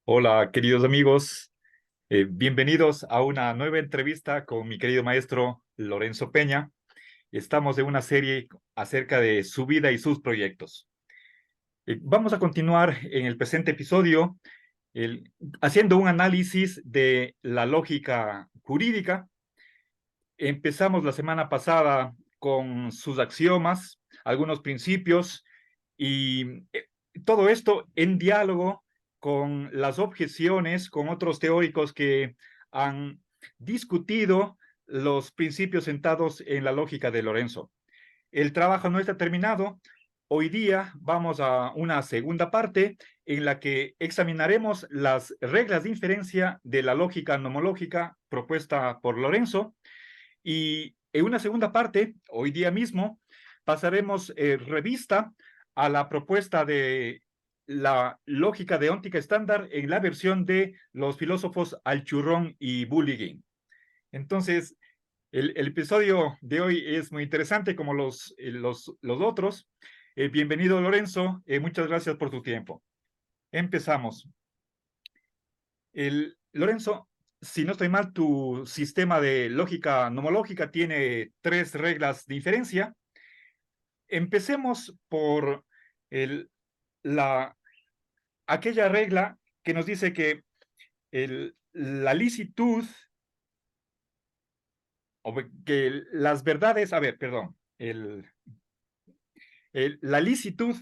Hola, queridos amigos. Bienvenidos a una nueva entrevista con mi querido maestro Lorenzo Peña. Estamos en una serie acerca de su vida y sus proyectos. Vamos a continuar en el presente episodio haciendo un análisis de la lógica jurídica. Empezamos la semana pasada con sus axiomas, algunos principios y todo esto en diálogo con las objeciones, con otros teóricos que han discutido los principios sentados en la lógica de Lorenzo. El trabajo no está terminado. Hoy día vamos a una segunda parte en la que examinaremos las reglas de inferencia de la lógica nomológica propuesta por Lorenzo. Y en una segunda parte, hoy día mismo, pasaremos revista a la propuesta de la lógica deóntica estándar en la versión de los filósofos Alchurrón y Bulligin. Entonces, el episodio de hoy es muy interesante como los otros. Bienvenido, Lorenzo. Muchas gracias por tu tiempo. Empezamos. Lorenzo, si no estoy mal, tu sistema de lógica nomológica tiene tres reglas de inferencia. Empecemos por el, la, aquella regla que nos dice que la licitud, o que las verdades, a ver, perdón, la licitud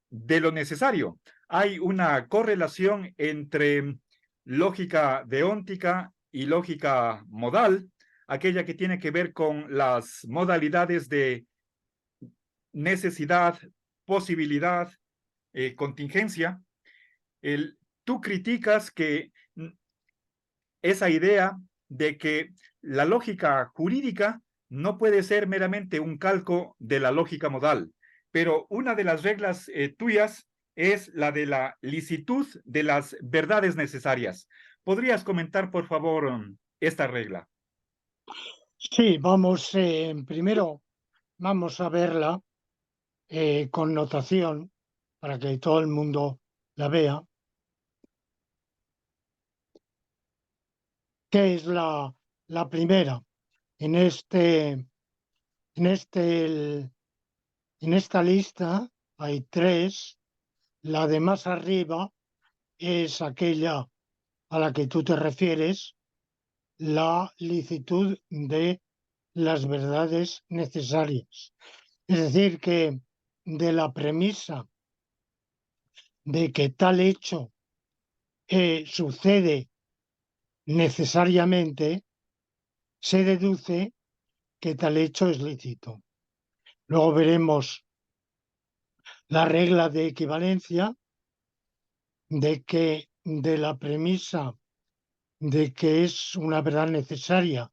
de lo necesario. Hay una correlación entre lógica deóntica y lógica modal, aquella que tiene que ver con las modalidades de necesidad, posibilidad, contingencia. Tú criticas que esa idea de que la lógica jurídica no puede ser meramente un calco de la lógica modal, pero una de las reglas tuyas es la de la licitud de las verdades necesarias. ¿Podrías comentar, por favor, esta regla? Sí, vamos, primero vamos a verla con notación para que todo el mundo la vea. ¿Qué es la primera? En este, en este, en esta lista hay tres. La de más arriba es aquella a la que tú te refieres, la licitud de las verdades necesarias. Es decir, que de la premisa de que tal hecho sucede necesariamente, se deduce que tal hecho es lícito. Luego veremos la regla de equivalencia, de que de la premisa de que es una verdad necesaria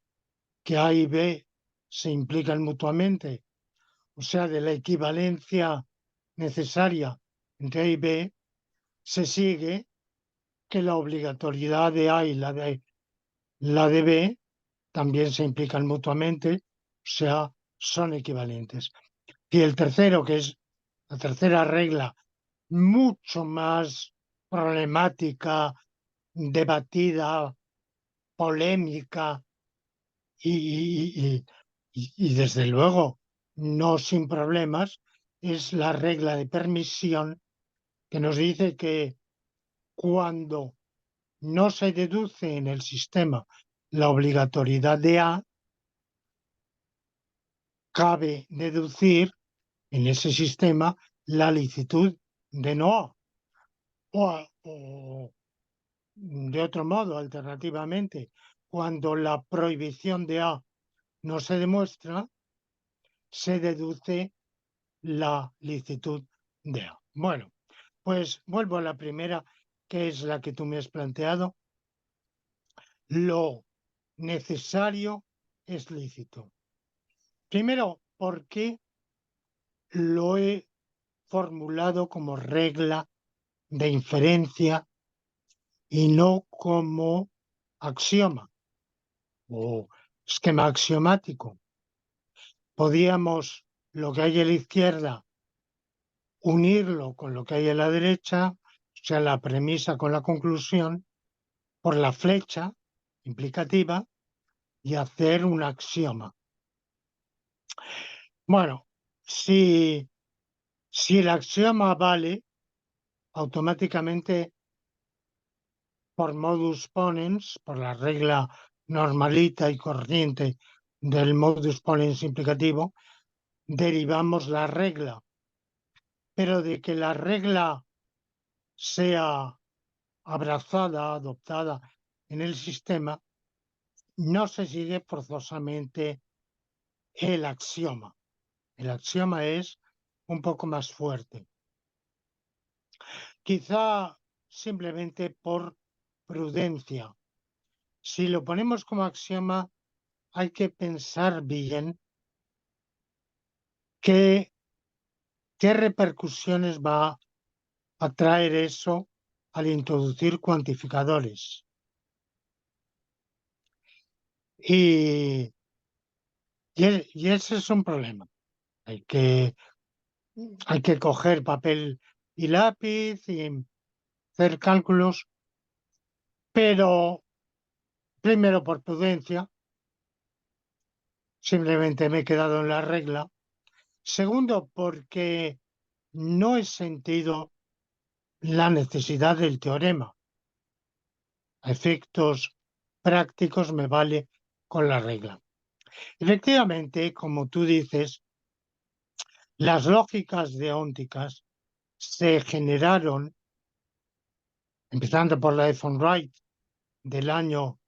que A y B se implican mutuamente, o sea, de la equivalencia necesaria entre A y B, se sigue que la obligatoriedad de A y la de B también se implican mutuamente, o sea, son equivalentes. Y el tercero, que es la tercera regla, mucho más problemática, debatida, polémica y desde luego no sin problemas, es la regla de permisión que nos dice que cuando no se deduce en el sistema la obligatoriedad de A, cabe deducir en ese sistema la licitud de no A. O de otro modo, alternativamente, cuando la prohibición de A no se demuestra, se deduce la licitud de A. Bueno, pues vuelvo a la primera, que es la que tú me has planteado. Lo necesario es lícito. Primero, ¿por qué lo he formulado como regla de inferencia y no como axioma o esquema axiomático? Podíamos, lo que hay a la izquierda, unirlo con lo que hay a la derecha, sea, la premisa con la conclusión, por la flecha implicativa y hacer un axioma. Bueno, si el axioma vale, automáticamente por modus ponens, por la regla normalita y corriente del modus ponens implicativo, derivamos la regla. Pero de que la regla sea abrazada, adoptada en el sistema, no se sigue forzosamente el axioma. El axioma es un poco más fuerte. Quizá simplemente por prudencia. Si lo ponemos como axioma, hay que pensar bien qué repercusiones va a traer eso al introducir cuantificadores. Y ese es un problema. Hay que coger papel y lápiz y hacer cálculos, pero primero por prudencia, simplemente me he quedado en la regla. Segundo, porque no he sentido la necesidad del teorema. A efectos prácticos me vale con la regla. Efectivamente, como tú dices, las lógicas deónticas se generaron, empezando por la de von Wright del año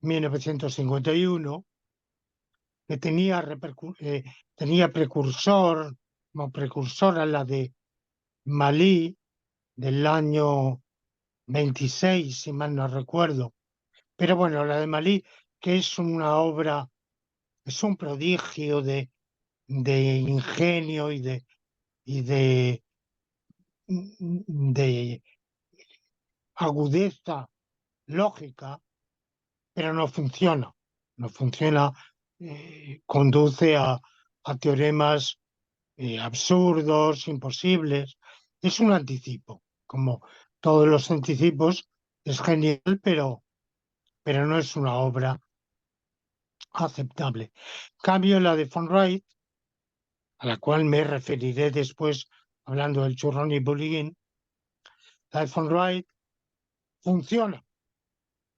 1951, que tenía precursor, como precursora la de Malí del año 26, si mal no recuerdo. Pero bueno, la de Malí, que es una obra, es un prodigio de ingenio y de agudeza lógica, pero no funciona. No funciona, conduce a teoremas absurdos, imposibles. Es un anticipo, como todos los anticipos, es genial, pero no es una obra aceptable. Cambio la de von Wright, a la cual me referiré después hablando del churrón y bullying, la de von Wright funciona,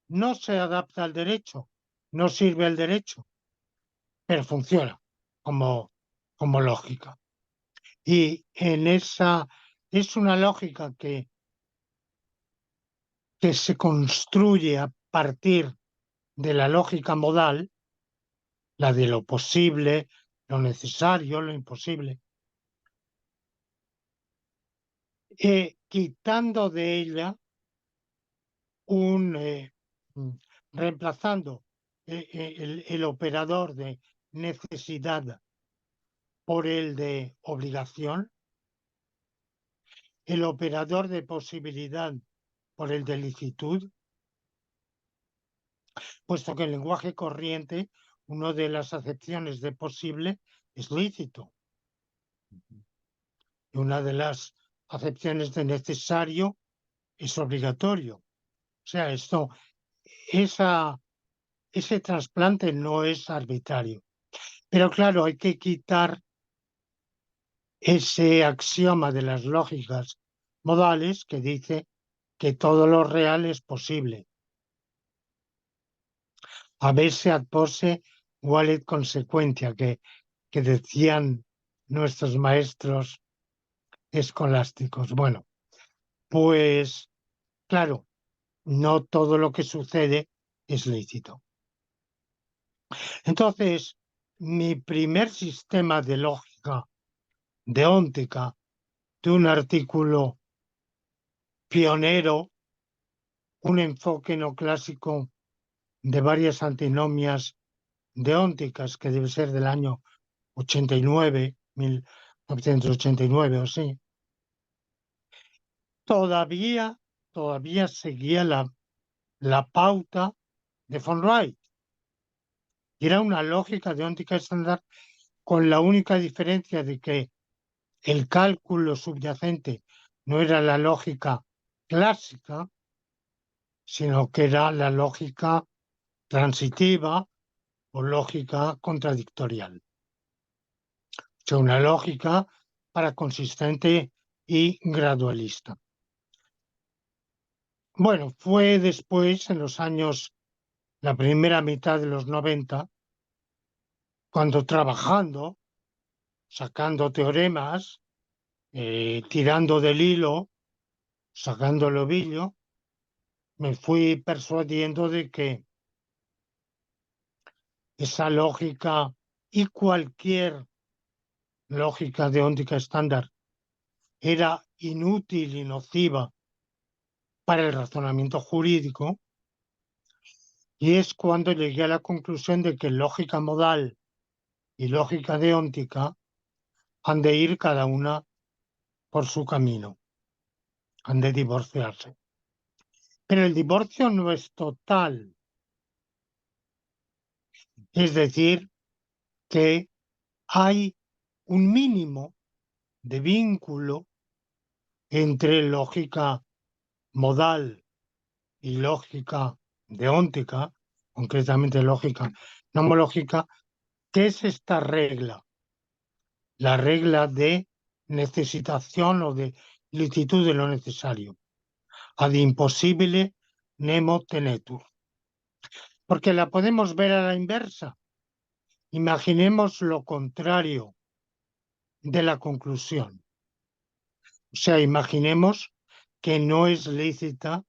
no se adapta al derecho, no sirve al derecho, pero funciona como lógica. Y en esa es una lógica que se construye a partir de la lógica modal, la de lo posible, lo necesario, lo imposible, quitando de ella reemplazando el operador de necesidad por el de obligación, el operador de posibilidad por el de licitud, puesto que en lenguaje corriente una de las acepciones de posible es lícito y una de las acepciones de necesario es obligatorio. O sea, ese trasplante no es arbitrario. Pero claro, hay que quitar ese axioma de las lógicas modales que dice que todo lo real es posible. Avesse ad posse valet consequentia, que decían nuestros maestros escolásticos. Bueno, pues claro, no todo lo que sucede es lícito. Entonces, mi primer sistema de lógica deóntica de un artículo pionero, un enfoque no clásico de varias antinomias deónticas, que debe ser del año 89, 1989 o sí, todavía seguía la pauta de von Wright. Y era una lógica deóntica estándar con la única diferencia de que el cálculo subyacente no era la lógica clásica, sino que era la lógica transitiva o lógica contradictorial. O sea, una lógica paraconsistente y gradualista. Bueno, fue después, en los años, la primera mitad de los 90, cuando trabajando, sacando teoremas, tirando del hilo, sacando el ovillo, me fui persuadiendo de que esa lógica y cualquier lógica deóntica estándar era inútil y nociva para el razonamiento jurídico, y es cuando llegué a la conclusión de que lógica modal y lógica deóntica han de ir cada una por su camino, han de divorciarse. Pero el divorcio no es total, es decir, que hay un mínimo de vínculo entre lógica modal y lógica deóntica, concretamente lógica nomológica, que es esta regla, la regla de necesitación o de licitud de lo necesario, ad impossibile nemo tenetur, porque la podemos ver a la inversa. Imaginemos lo contrario de la conclusión. O sea, imaginemos que no es lícita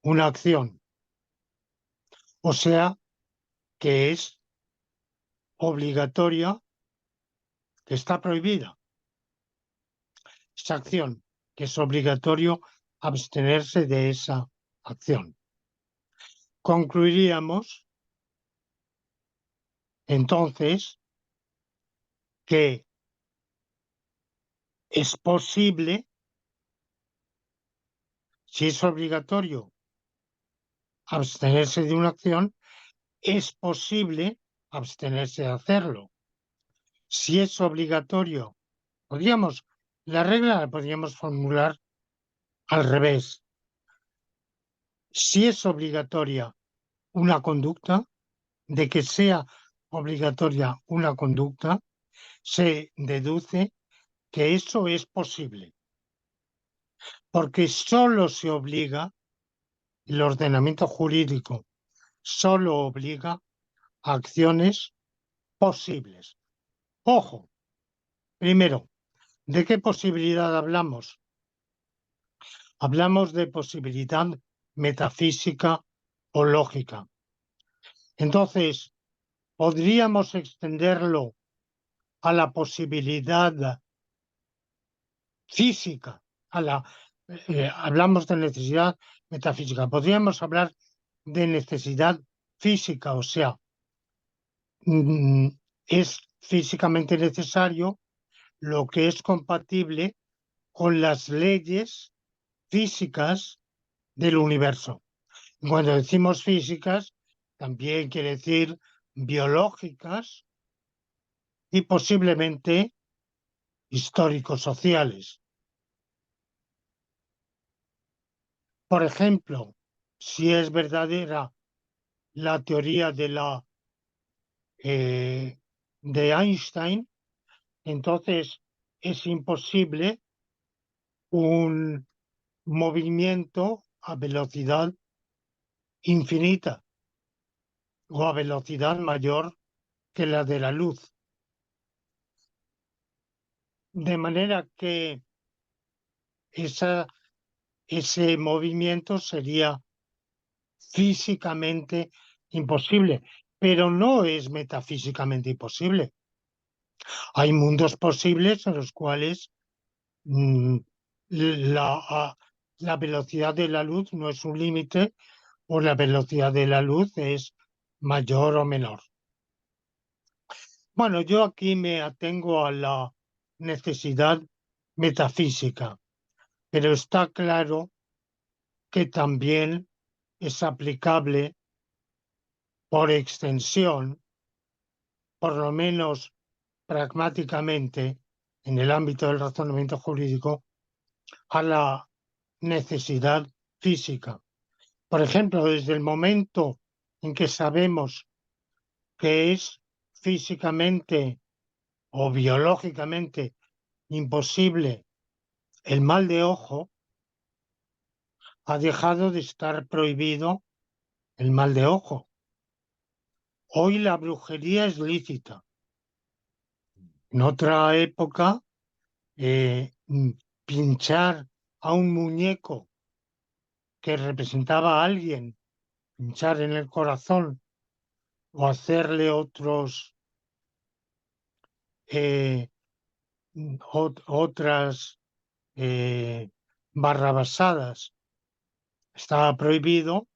una acción, o sea, que es obligatoria, que está prohibida esa acción, que es obligatorio abstenerse de esa acción. Concluiríamos entonces que es posible, si es obligatorio abstenerse de una acción, es posible abstenerse de hacerlo. Si es obligatorio, la regla la podríamos formular al revés. Si es obligatoria una conducta, de que sea obligatoria una conducta, se deduce que eso es posible, porque solo se obliga, el ordenamiento jurídico solo obliga a acciones posibles. Ojo, primero, ¿de qué posibilidad hablamos? Hablamos de posibilidad metafísica o lógica. Entonces, podríamos extenderlo a la posibilidad física, hablamos de necesidad metafísica, podríamos hablar de necesidad física, o sea, es físicamente necesario lo que es compatible con las leyes físicas del universo. Cuando decimos físicas, también quiere decir biológicas y posiblemente histórico-sociales. Por ejemplo, si es verdadera la teoría de Einstein, entonces es imposible un movimiento a velocidad infinita o a velocidad mayor que la de la luz. De manera que ese movimiento sería físicamente imposible, pero no es metafísicamente imposible. Hay mundos posibles en los cuales mm, la velocidad de la luz no es un límite o la velocidad de la luz es mayor o menor. Bueno, yo aquí me atengo a la necesidad metafísica, pero está claro que también es aplicable por extensión, por lo menos pragmáticamente, en el ámbito del razonamiento jurídico, a la necesidad física. Por ejemplo, desde el momento en que sabemos que es físicamente o biológicamente imposible el mal de ojo, ha dejado de estar prohibido el mal de ojo. Hoy la brujería es lícita. En otra época, pinchar a un muñeco que representaba a alguien, pinchar en el corazón o hacerle eh, otras barrabasadas, estaba prohibido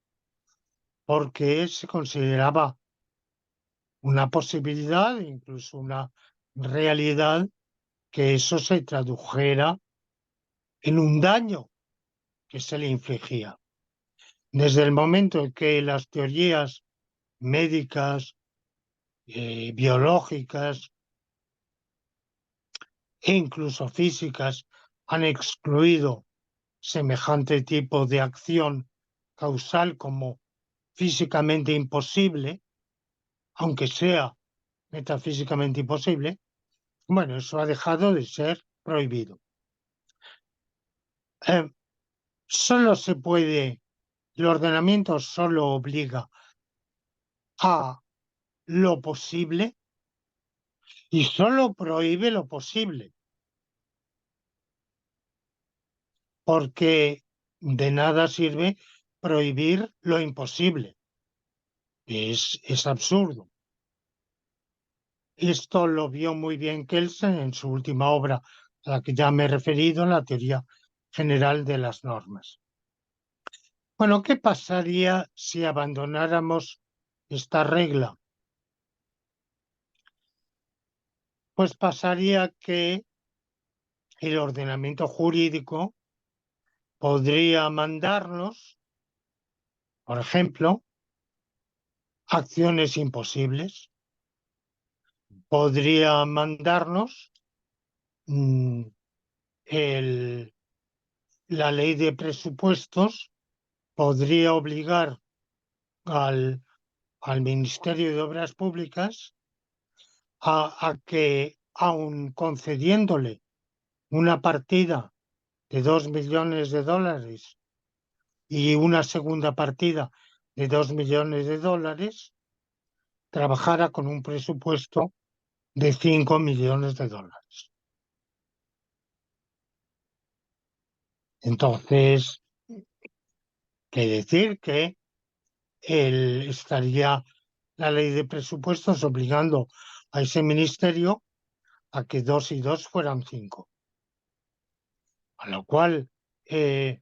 porque se consideraba una posibilidad, incluso una realidad, que eso se tradujera en un daño que se le infligía. Desde el momento en que las teorías médicas, biológicas e incluso físicas han excluido semejante tipo de acción causal como físicamente imposible, aunque sea metafísicamente imposible, bueno, eso ha dejado de ser prohibido. Eh, Solo se puede, el ordenamiento solo obliga a lo posible y solo prohíbe lo posible, porque de nada sirve prohibir lo imposible. Es absurdo. Esto lo vio muy bien Kelsen en su última obra, a la que ya me he referido, la teoría general de las normas. Bueno, ¿qué pasaría si abandonáramos esta regla? Pues pasaría que el ordenamiento jurídico podría mandarnos, por ejemplo, acciones imposibles, podría mandarnos mm, la ley de presupuestos, podría obligar al Ministerio de Obras Públicas a que, aun concediéndole una partida de 2 millones de dólares y una segunda partida de 2 millones de dólares, trabajara con un presupuesto de 5 millones de dólares. Entonces, quiere decir que estaría la ley de presupuestos obligando a ese ministerio a que 2 y 2 fueran 5. A lo cual, eh,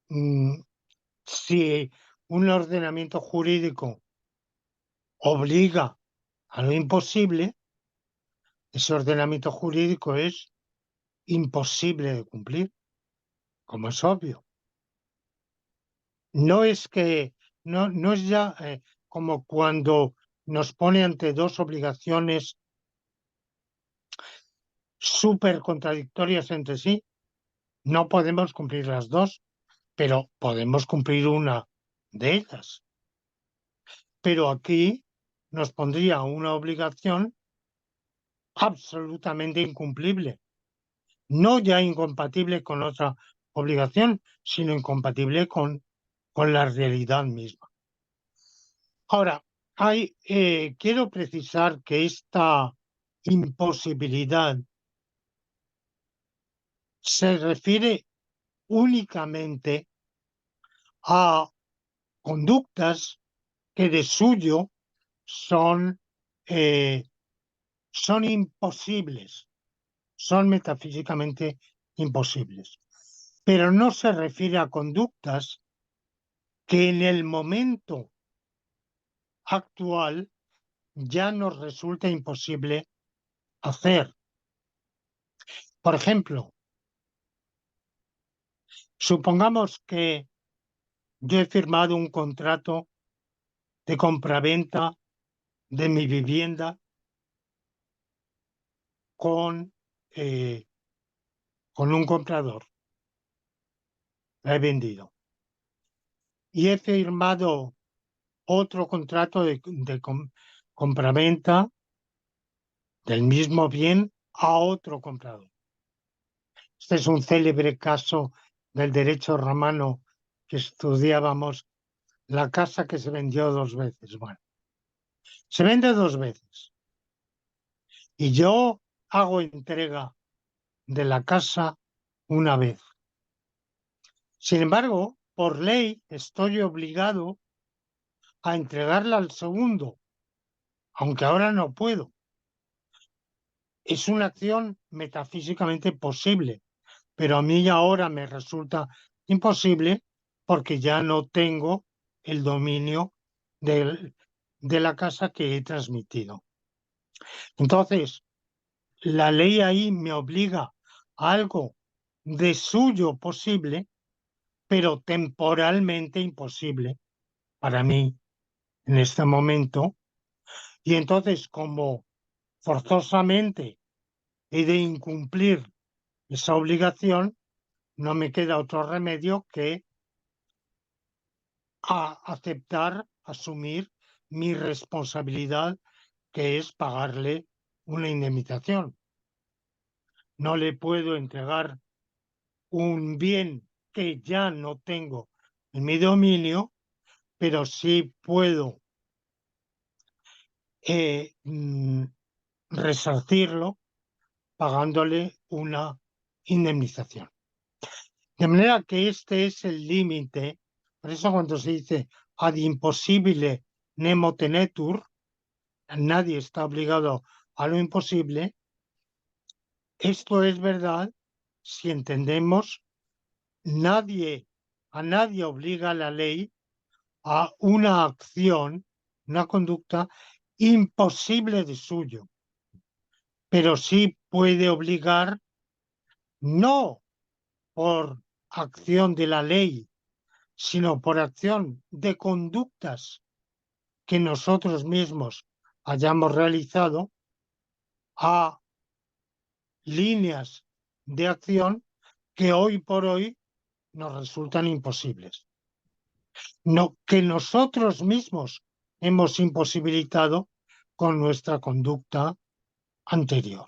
mm, si un ordenamiento jurídico obliga a lo imposible, ese ordenamiento jurídico es imposible de cumplir, como es obvio. No es que, no es ya como cuando nos pone ante dos obligaciones súper contradictorias entre sí. No podemos cumplir las dos, pero podemos cumplir una de ellas. Pero aquí nos pondría una obligación absolutamente incumplible, no ya incompatible con otra obligación, sino incompatible con la realidad misma. Ahora, quiero precisar que esta imposibilidad se refiere únicamente a conductas que de suyo son, eh, son imposibles, son metafísicamente imposibles. Pero no se refiere a conductas que en el momento actual ya nos resulta imposible hacer. Por ejemplo, supongamos que yo he firmado un contrato de compraventa de mi vivienda con, con un comprador. la he vendido. Y he firmado otro contrato de compraventa del mismo bien a otro comprador. Este es un célebre caso del derecho romano que estudiábamos, la casa que se vendió 2 veces. Bueno, se vende 2 veces y yo hago entrega de la casa una vez. Sin embargo, por ley estoy obligado a entregarla al segundo, aunque ahora no puedo. Es una acción metafísicamente posible, pero a mí ahora me resulta imposible porque ya no tengo el dominio de la casa que he transmitido. Entonces, la ley ahí me obliga a algo de suyo posible, pero temporalmente imposible para mí en este momento. Y entonces, como forzosamente he de incumplir esa obligación, no me queda otro remedio que aceptar, asumir mi responsabilidad, que es pagarle una indemnización. No le puedo entregar un bien que ya no tengo en mi dominio, pero sí puedo eh, mm, resarcirlo pagándole una indemnización. De manera que este es el límite. Por eso cuando se dice ad impossibile nemo tenetur, nadie está obligado a lo imposible. Esto es verdad si entendemos a nadie obliga la ley a una acción, una conducta imposible de suyo, pero sí puede obligar, no por acción de la ley, sino por acción de conductas que nosotros mismos hayamos realizado, a líneas de acción que hoy por hoy nos resultan imposibles. No, que nosotros mismos hemos imposibilitado con nuestra conducta anterior.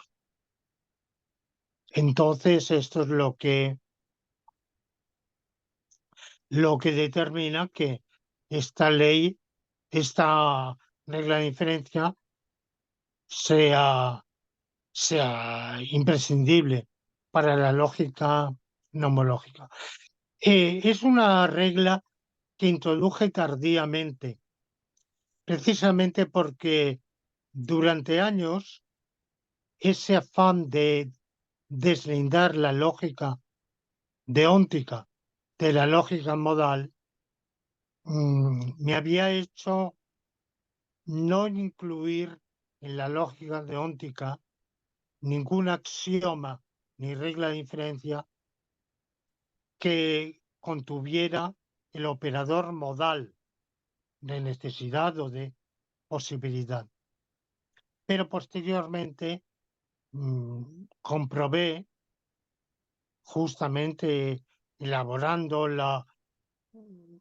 Entonces, esto es lo que determina que esta ley, esta regla de diferencia, sea imprescindible para la lógica nomológica. Es una regla que introduje tardíamente, precisamente porque durante años ese afán de deslindar la lógica deóntica de la lógica modal me había hecho no incluir en la lógica deóntica ningún axioma ni regla de inferencia que contuviera el operador modal de necesidad o de posibilidad. Pero posteriormente comprobé, justamente elaborando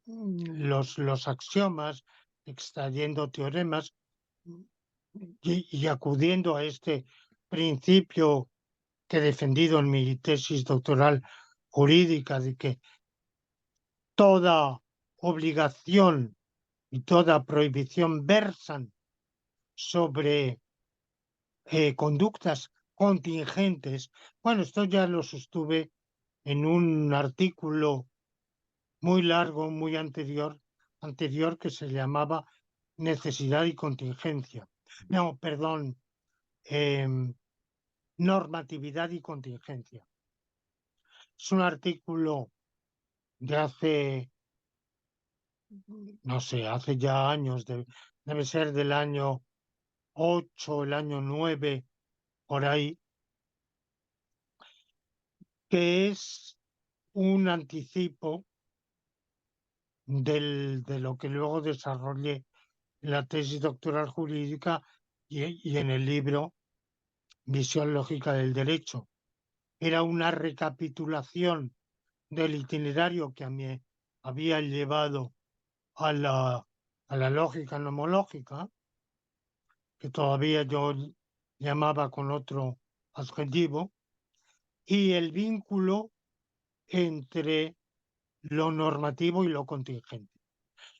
los axiomas, extrayendo teoremas y acudiendo a este principio que he defendido en mi tesis doctoral jurídica, de que toda obligación y toda prohibición versan sobre conductas contingentes. Bueno, esto ya lo sostuve en un artículo muy largo, muy anterior que se llamaba Necesidad y contingencia. No, perdón, normatividad y contingencia. Es un artículo de hace, no sé, hace ya años, debe ser del año 8, el año 9, por ahí, que es un anticipo de lo que luego desarrollé en la tesis doctoral jurídica y en el libro Visión lógica del derecho. Era una recapitulación del itinerario que me había llevado a la lógica nomológica, que todavía yo llamaba con otro adjetivo, y el vínculo entre lo normativo y lo contingente.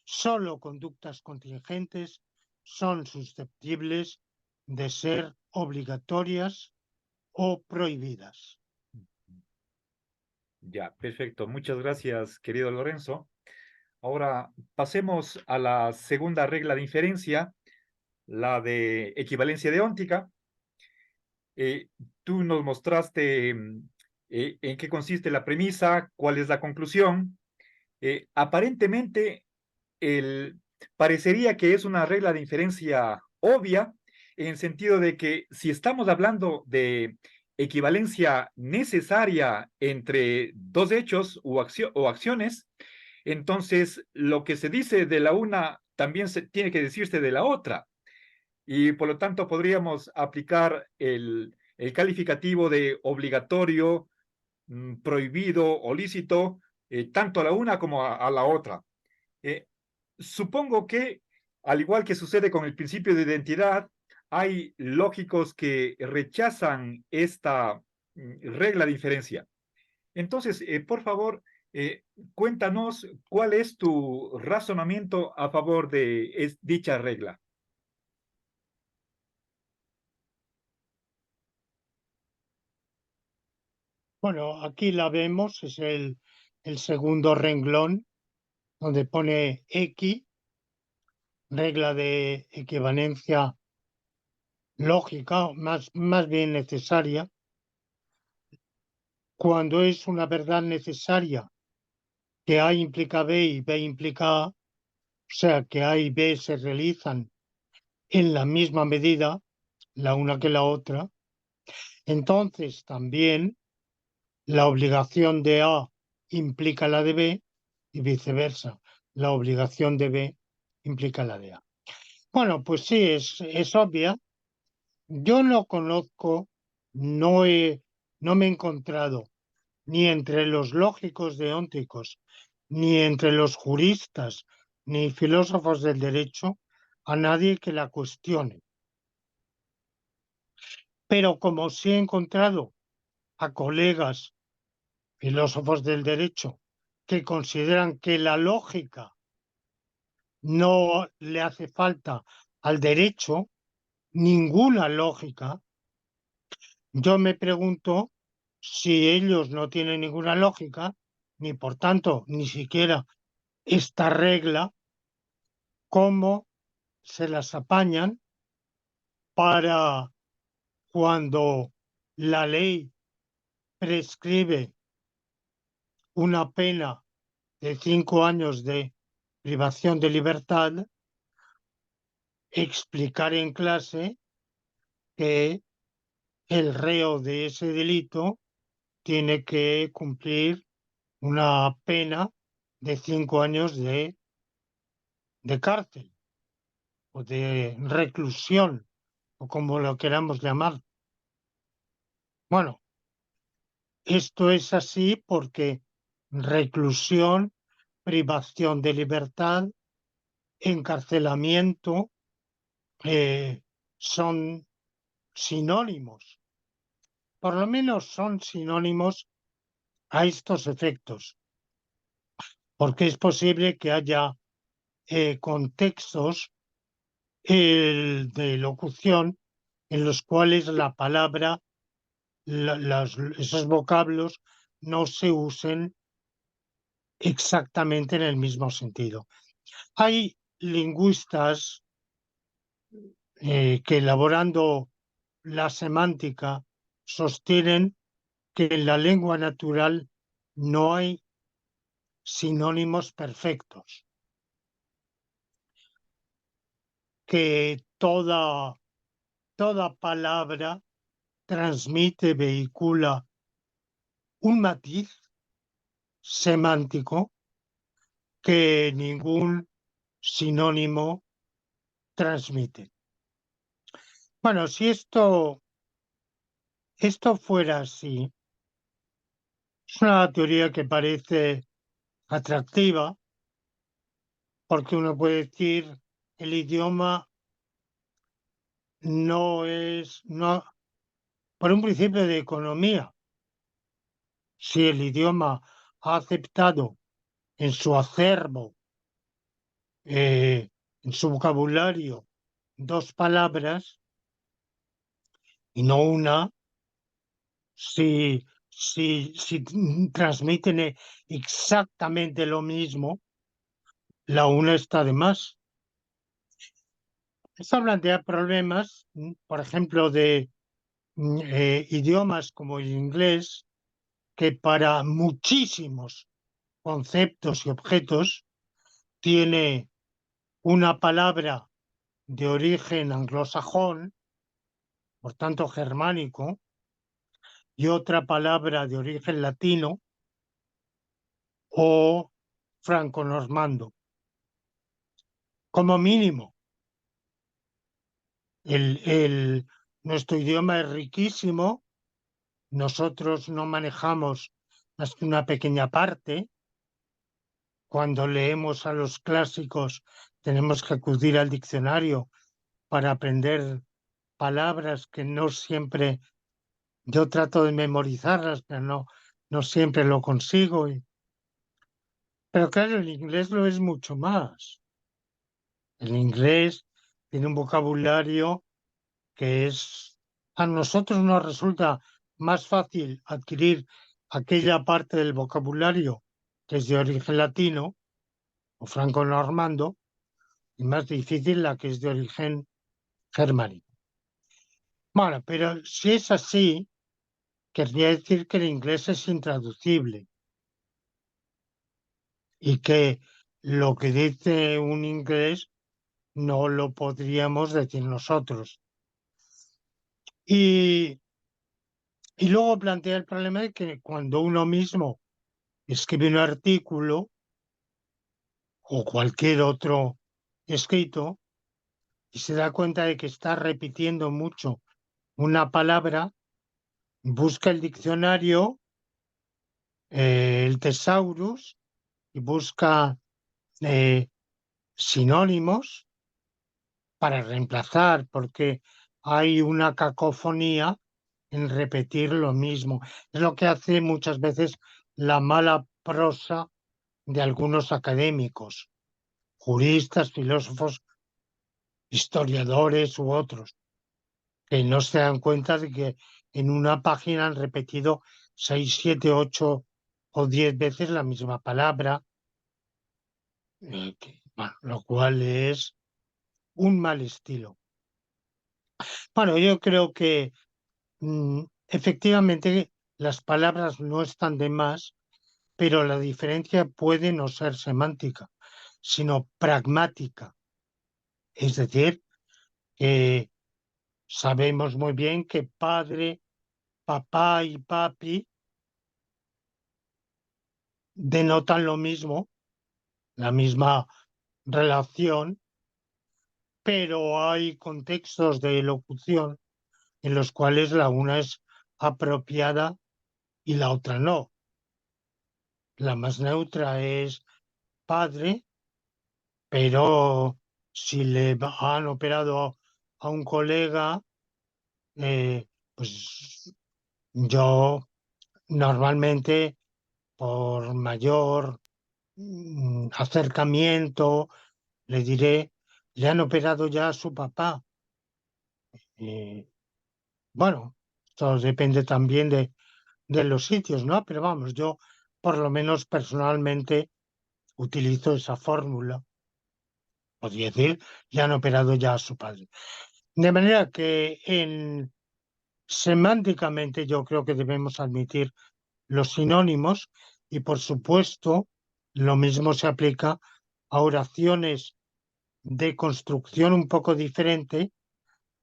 Solo conductas contingentes son susceptibles de ser obligatorias o prohibidas. Ya, perfecto. Muchas gracias, querido Lorenzo. Ahora pasemos a la segunda regla de inferencia, la de equivalencia deóntica. Eh, Tú nos mostraste en qué consiste la premisa, cuál es la conclusión. Aparentemente, parecería que es una regla de inferencia obvia, en el sentido de que si estamos hablando de equivalencia necesaria entre dos hechos o acciones, entonces lo que se dice de la una también se tiene que decirse de la otra. Y por lo tanto podríamos aplicar el calificativo de obligatorio, prohibido o lícito, tanto a la una como a la otra. Eh, Supongo que, al igual que sucede con el principio de identidad, hay lógicos que rechazan esta regla de inferencia. Entonces, por favor, cuéntanos cuál es tu razonamiento a favor de dicha regla. Bueno, aquí la vemos, es el segundo renglón donde pone X, regla de equivalencia lógica, más bien necesaria. Cuando es una verdad necesaria que A implica B y B implica A, o sea que A y B se realizan en la misma medida, la una que la otra, entonces también la obligación de A implica la de B y viceversa. La obligación de B implica la de A. Bueno, pues sí, es obvia. Yo no conozco, no, no me he encontrado ni entre los lógicos deónticos, ni entre los juristas, ni filósofos del derecho, a nadie que la cuestione. Pero como sí he encontrado a colegas filósofos del derecho que consideran que la lógica no le hace falta al derecho, ninguna lógica, yo me pregunto si ellos no tienen ninguna lógica, ni por tanto ni siquiera esta regla, cómo se las apañan para cuando la ley prescribe una pena de 5 años de privación de libertad, explicar en clase que el reo de ese delito tiene que cumplir una pena de 5 años de cárcel o de reclusión, o como lo queramos llamar. Bueno, esto es así porque reclusión, privación de libertad, encarcelamiento son sinónimos, por lo menos son sinónimos a estos efectos, porque es posible que haya contextos de locución en los cuales la palabra, esos vocablos no se usen exactamente en el mismo sentido. Hay lingüistas que elaborando la semántica sostienen que en la lengua natural no hay sinónimos perfectos, que toda palabra transmite, vehicula un matiz semántico que ningún sinónimo transmite. Bueno, si esto fuera así, Es una teoría que parece atractiva porque uno puede decir el idioma no, por un principio de economía, si el idioma ha aceptado en su acervo, en su vocabulario, dos palabras y no una, si transmiten exactamente lo mismo, la una está de más. Esto plantea problemas, por ejemplo, de idiomas como el inglés, que para muchísimos conceptos y objetos tiene una palabra de origen anglosajón, por tanto germánico, y otra palabra de origen latino o franco-normando. Como mínimo, nuestro idioma es riquísimo, nosotros no manejamos más que una pequeña parte. Cuando leemos a los clásicos tenemos que acudir al diccionario para aprender palabras que no siempre, yo trato de memorizarlas, pero no siempre lo consigo. Pero claro, el inglés lo es mucho más. El inglés tiene un vocabulario que a nosotros nos resulta más fácil adquirir aquella parte del vocabulario que es de origen latino o franco-normando y más difícil la que es de origen germánico. Bueno, pero si es así, querría decir que el inglés es intraducible y que lo que dice un inglés no lo podríamos decir nosotros. Y luego plantea el problema de que cuando uno mismo escribe un artículo o cualquier otro escrito y se da cuenta de que está repitiendo mucho una palabra, busca el diccionario, el thesaurus, y busca eh, sinónimos para reemplazar, porque hay una cacofonía en repetir lo mismo. Es lo que hace muchas veces la mala prosa de algunos académicos, juristas, filósofos, historiadores u otros, que no se dan cuenta de que en una página han repetido 6, 7, 8 o 10 veces la misma palabra, bueno, lo cual es un mal estilo. Bueno, yo creo que efectivamente las palabras no están de más, pero la diferencia puede no ser semántica, sino pragmática. Es decir, que sabemos muy bien que padre, papá y papi denotan lo mismo, la misma relación, pero hay contextos de locución en los cuales la una es apropiada y la otra no. La más neutra es padre, pero si han operado a un colega, pues yo normalmente por mayor acercamiento le diré, le han operado ya a su papá. Eh, bueno, esto depende también de los sitios, ¿no? Pero vamos, yo por lo menos personalmente utilizo esa fórmula. Podría decir, le han operado ya a su padre. De manera que semánticamente yo creo que debemos admitir los sinónimos y por supuesto lo mismo se aplica a oraciones de construcción un poco diferente,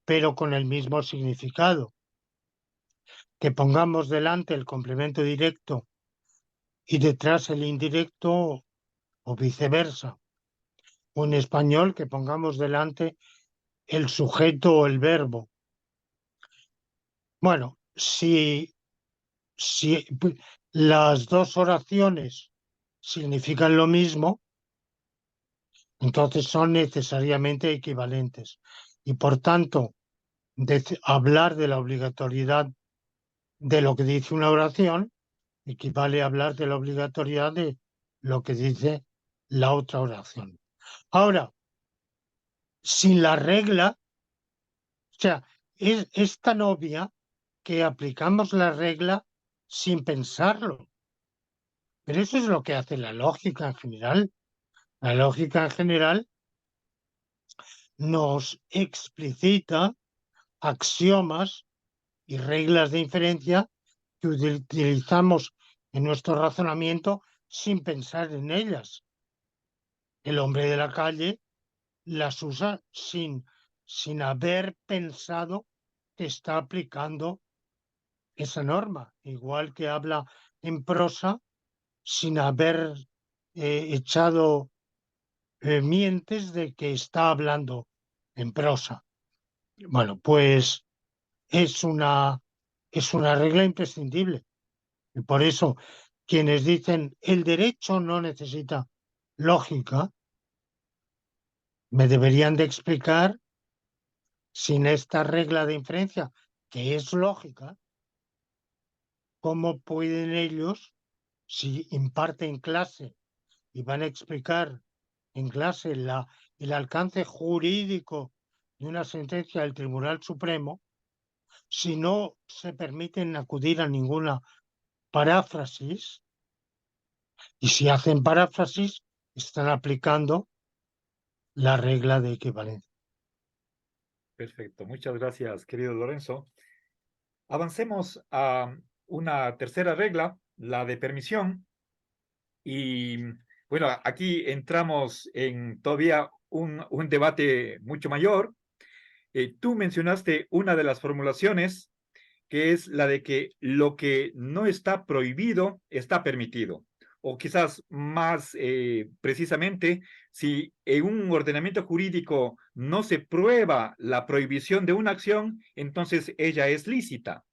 pero con el mismo significado. Que pongamos delante el complemento directo y detrás el indirecto o viceversa. O en español que pongamos delante el sujeto o el verbo. Bueno, si las dos oraciones significan lo mismo, entonces son necesariamente equivalentes. Y por tanto, hablar de la obligatoriedad de lo que dice una oración equivale a hablar de la obligatoriedad de lo que dice la otra oración. Ahora, sin la regla, o sea, es tan obvia que aplicamos la regla sin pensarlo. Pero eso es lo que hace la lógica en general. La lógica en general nos explicita axiomas y reglas de inferencia que utilizamos en nuestro razonamiento sin pensar en ellas. El hombre de la calle las usa sin haber pensado que está aplicando esa norma, igual que habla en prosa sin haber echado mientes de que está hablando en prosa. Bueno, pues es es una regla imprescindible. Y por eso, quienes dicen el derecho no necesita lógica, me deberían de explicar, sin esta regla de inferencia, que es lógica, cómo pueden ellos, si imparten clase y van a explicar en clase el alcance jurídico de una sentencia del Tribunal Supremo, si no se permiten acudir a ninguna paráfrasis, y si hacen paráfrasis, están aplicando la regla de equivalencia. Perfecto, muchas gracias, querido Lorenzo. Avancemos a una tercera regla, la de permisión. Y bueno, aquí entramos en todavía un debate mucho mayor. Tú mencionaste una de las formulaciones, que es la de que lo que no está prohibido está permitido. O quizás más precisamente, si en un ordenamiento jurídico no se prueba la prohibición de una acción, entonces ella es lícita.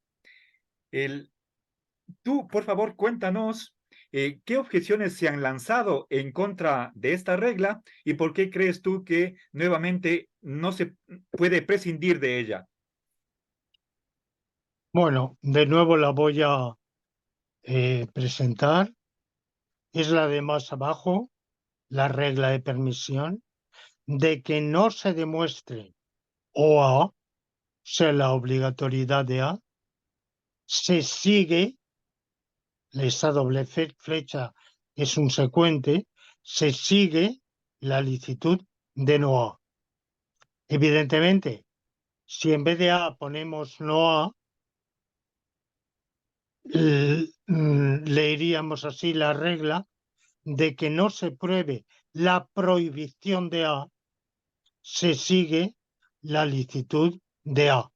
El, Tú, por favor, cuéntanos qué objeciones se han lanzado en contra de esta regla y por qué crees tú que nuevamente no se puede prescindir de ella. Bueno, de nuevo la voy a presentar. Es la de más abajo, la regla de permisión, de que no se demuestre OA, o sea, la obligatoriedad de A, se sigue, esa doble flecha es un secuente, se sigue la licitud de no A. Evidentemente, si en vez de A ponemos no A, leeríamos así la regla de que no se pruebe la prohibición de A, se sigue la licitud de A,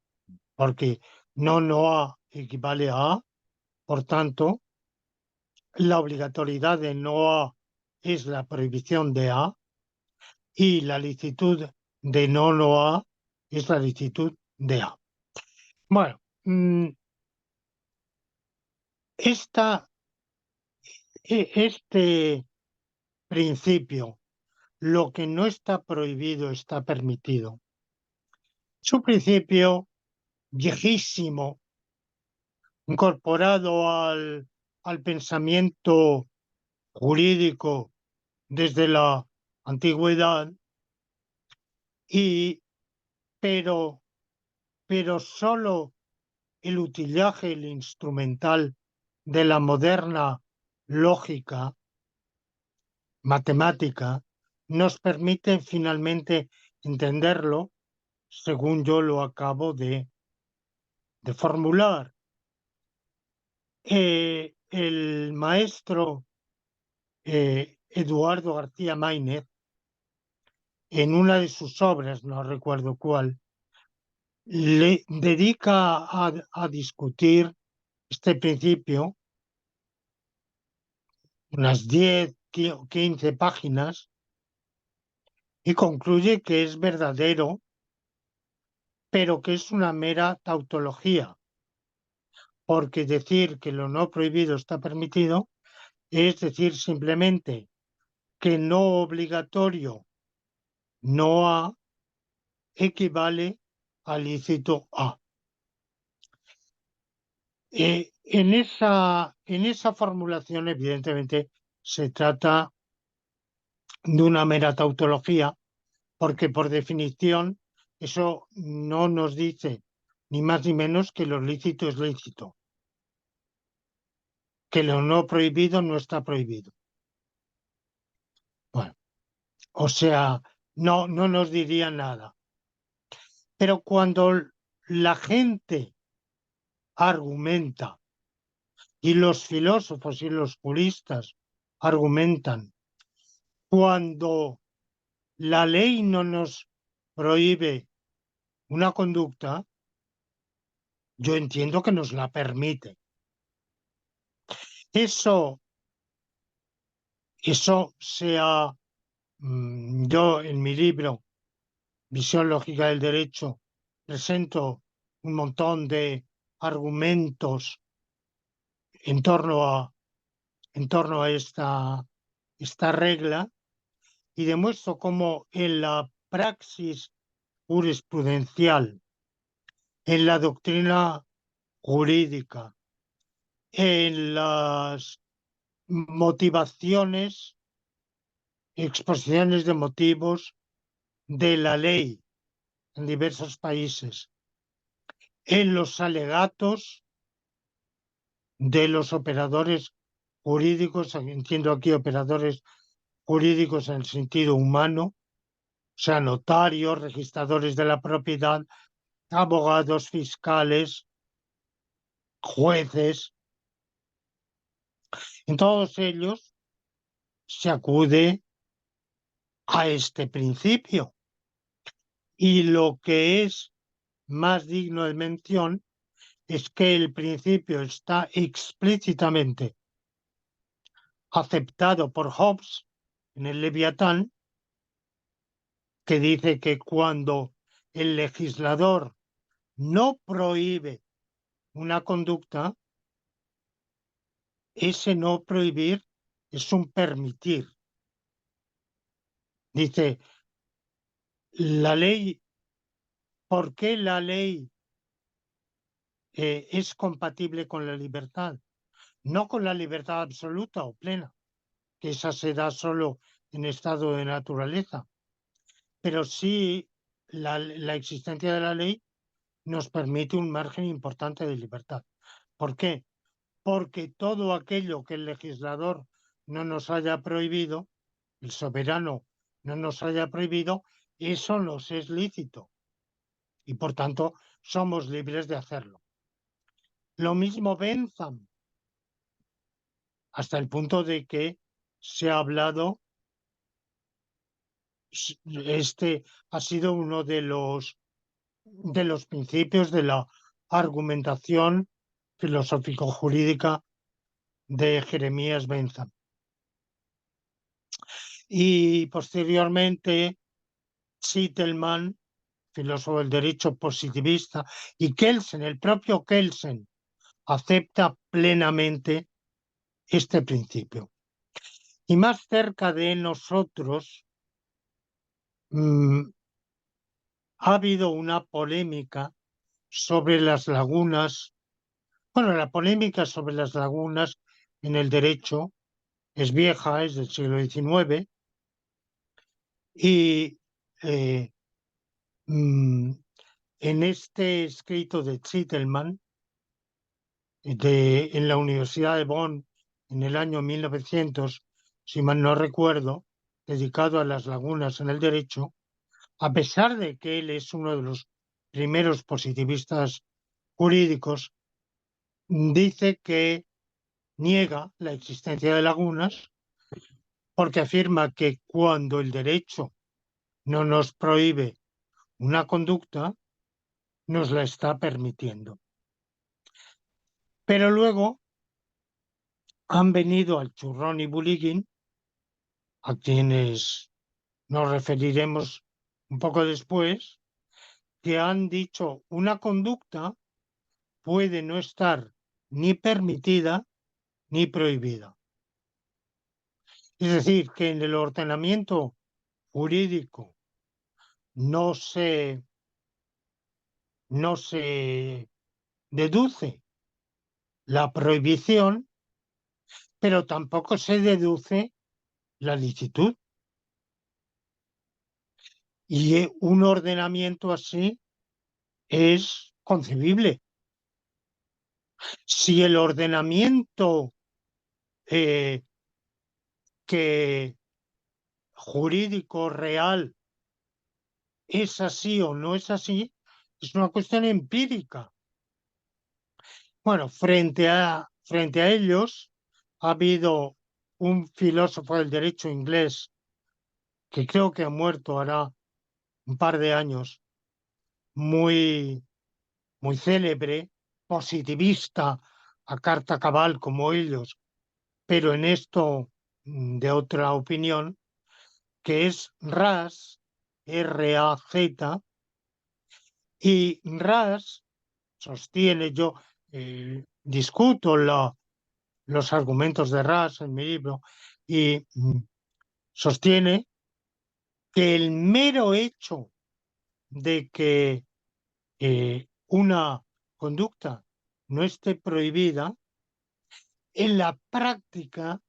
porque no A equivale a A, por tanto, la obligatoriedad de no A es la prohibición de A y la licitud de no A es la licitud de A. Bueno, este principio, lo que no está prohibido está permitido. Es un principio viejísimo, incorporado al pensamiento jurídico desde la antigüedad, y, pero, pero solo el utillaje, el instrumental de la moderna lógica matemática nos permite finalmente entenderlo según yo lo acabo de formular. El maestro Eduardo García Maínez, en una de sus obras, no recuerdo cuál, le dedica a discutir este principio unas 10 o 15 páginas y concluye que es verdadero, pero que es una mera tautología, porque decir que lo no prohibido está permitido es decir simplemente que no obligatorio no A equivale a lícito A. En esa formulación, evidentemente, se trata de una mera tautología, porque por definición eso no nos dice ni más ni menos que lo lícito es lícito, que lo no prohibido no está prohibido. Bueno, o sea, no nos diría nada. Pero cuando la gente argumenta y los filósofos y los juristas argumentan, cuando la ley no nos prohíbe una conducta, yo entiendo que nos la permite. Eso sea, yo en mi libro, Visión Lógica del Derecho, presento un montón de argumentos en torno a esta regla y demuestro cómo en la praxis jurisprudencial, en la doctrina jurídica, en las motivaciones, exposiciones de motivos de la ley en diversos países, en los alegatos de los operadores jurídicos, entiendo aquí operadores jurídicos en el sentido humano, o sea, notarios, registradores de la propiedad, abogados, fiscales, jueces. En todos ellos se acude a este principio. Y lo que es más digno de mención es que el principio está explícitamente aceptado por Hobbes en el Leviatán, que dice que cuando el legislador no prohíbe una conducta, ese no prohibir es un permitir. Dice, la ley, ¿por qué la ley es compatible con la libertad? No con la libertad absoluta o plena, que esa se da solo en estado de naturaleza, pero sí la existencia de la ley nos permite un margen importante de libertad. ¿Por qué? Porque todo aquello que el legislador no nos haya prohibido, el soberano no nos haya prohibido, eso nos es lícito y por tanto somos libres de hacerlo. Lo mismo Bentham, hasta el punto de que se ha hablado, este ha sido uno de los principios de la argumentación filosófico-jurídica de Jeremías Bentham. Y posteriormente Zitelmann, filósofo del derecho positivista, y Kelsen, el propio Kelsen, acepta plenamente este principio. Y más cerca de nosotros ha habido una polémica sobre las lagunas. Bueno, la polémica sobre las lagunas en el derecho es vieja, es del siglo XIX, y en este escrito de Zitelmann, en la Universidad de Bonn, en el año 1900, si mal no recuerdo, dedicado a las lagunas en el derecho, a pesar de que él es uno de los primeros positivistas jurídicos, dice que niega la existencia de lagunas porque afirma que cuando el derecho no nos prohíbe una conducta, nos la está permitiendo. Pero luego han venido al churrón y bullying, a quienes nos referiremos un poco después, que han dicho una conducta puede no estar ni permitida ni prohibida. Es decir, que en el ordenamiento jurídico no se, no se deduce la prohibición, pero tampoco se deduce la licitud. Y un ordenamiento así es concebible. Si el ordenamiento eh, que jurídico real es así o no es así, es una cuestión empírica. Bueno, frente a ellos ha habido un filósofo del derecho inglés que creo que ha muerto hará un par de años, muy, muy célebre, positivista a carta cabal como ellos, pero en esto de otra opinión, que es Raz, R-A-Z, y Raz sostiene, yo discuto los argumentos de Raz en mi libro, y sostiene que el mero hecho de que una conducta no esté prohibida, en la práctica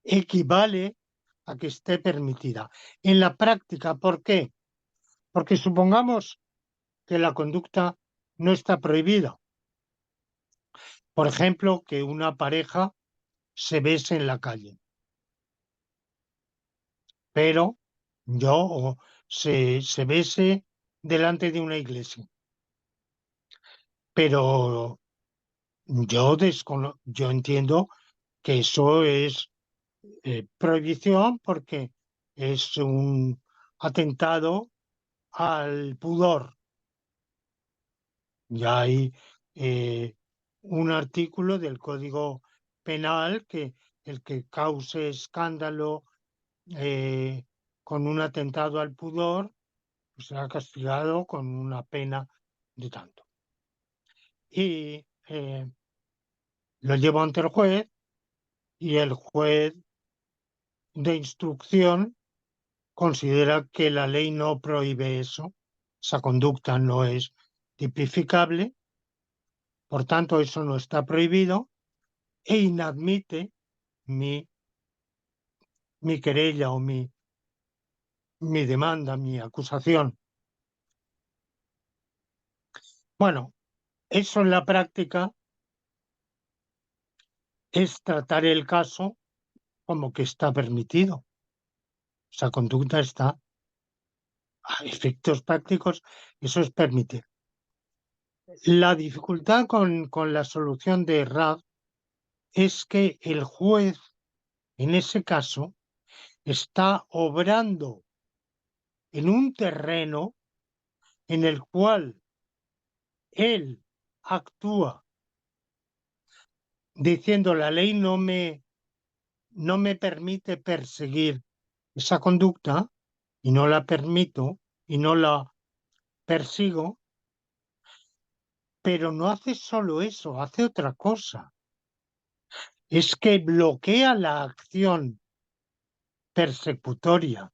equivale a que esté permitida. En la práctica, ¿por qué? Porque supongamos que la conducta no está prohibida. Por ejemplo, que una pareja se bese en la calle, pero se bese delante de una iglesia. Pero yo entiendo que eso es prohibición porque es un atentado al pudor. Ya hay un artículo del Código Penal que el que cause escándalo eh, con un atentado al pudor pues será castigado con una pena de tanto. Y lo llevo ante el juez y el juez de instrucción considera que la ley no prohíbe eso, esa conducta no es tipificable, por tanto eso no está prohibido e inadmite mi, mi querella o mi demanda, mi acusación. Bueno, eso en la práctica es tratar el caso como que está permitido. Esa conducta está a efectos prácticos, eso es permitir. La dificultad con la solución de RAD es que el juez, en ese caso, está obrando en un terreno en el cual él actúa diciendo la ley no me permite perseguir esa conducta y no la permito y no la persigo, pero no hace solo eso, hace otra cosa. Es que bloquea la acción persecutoria,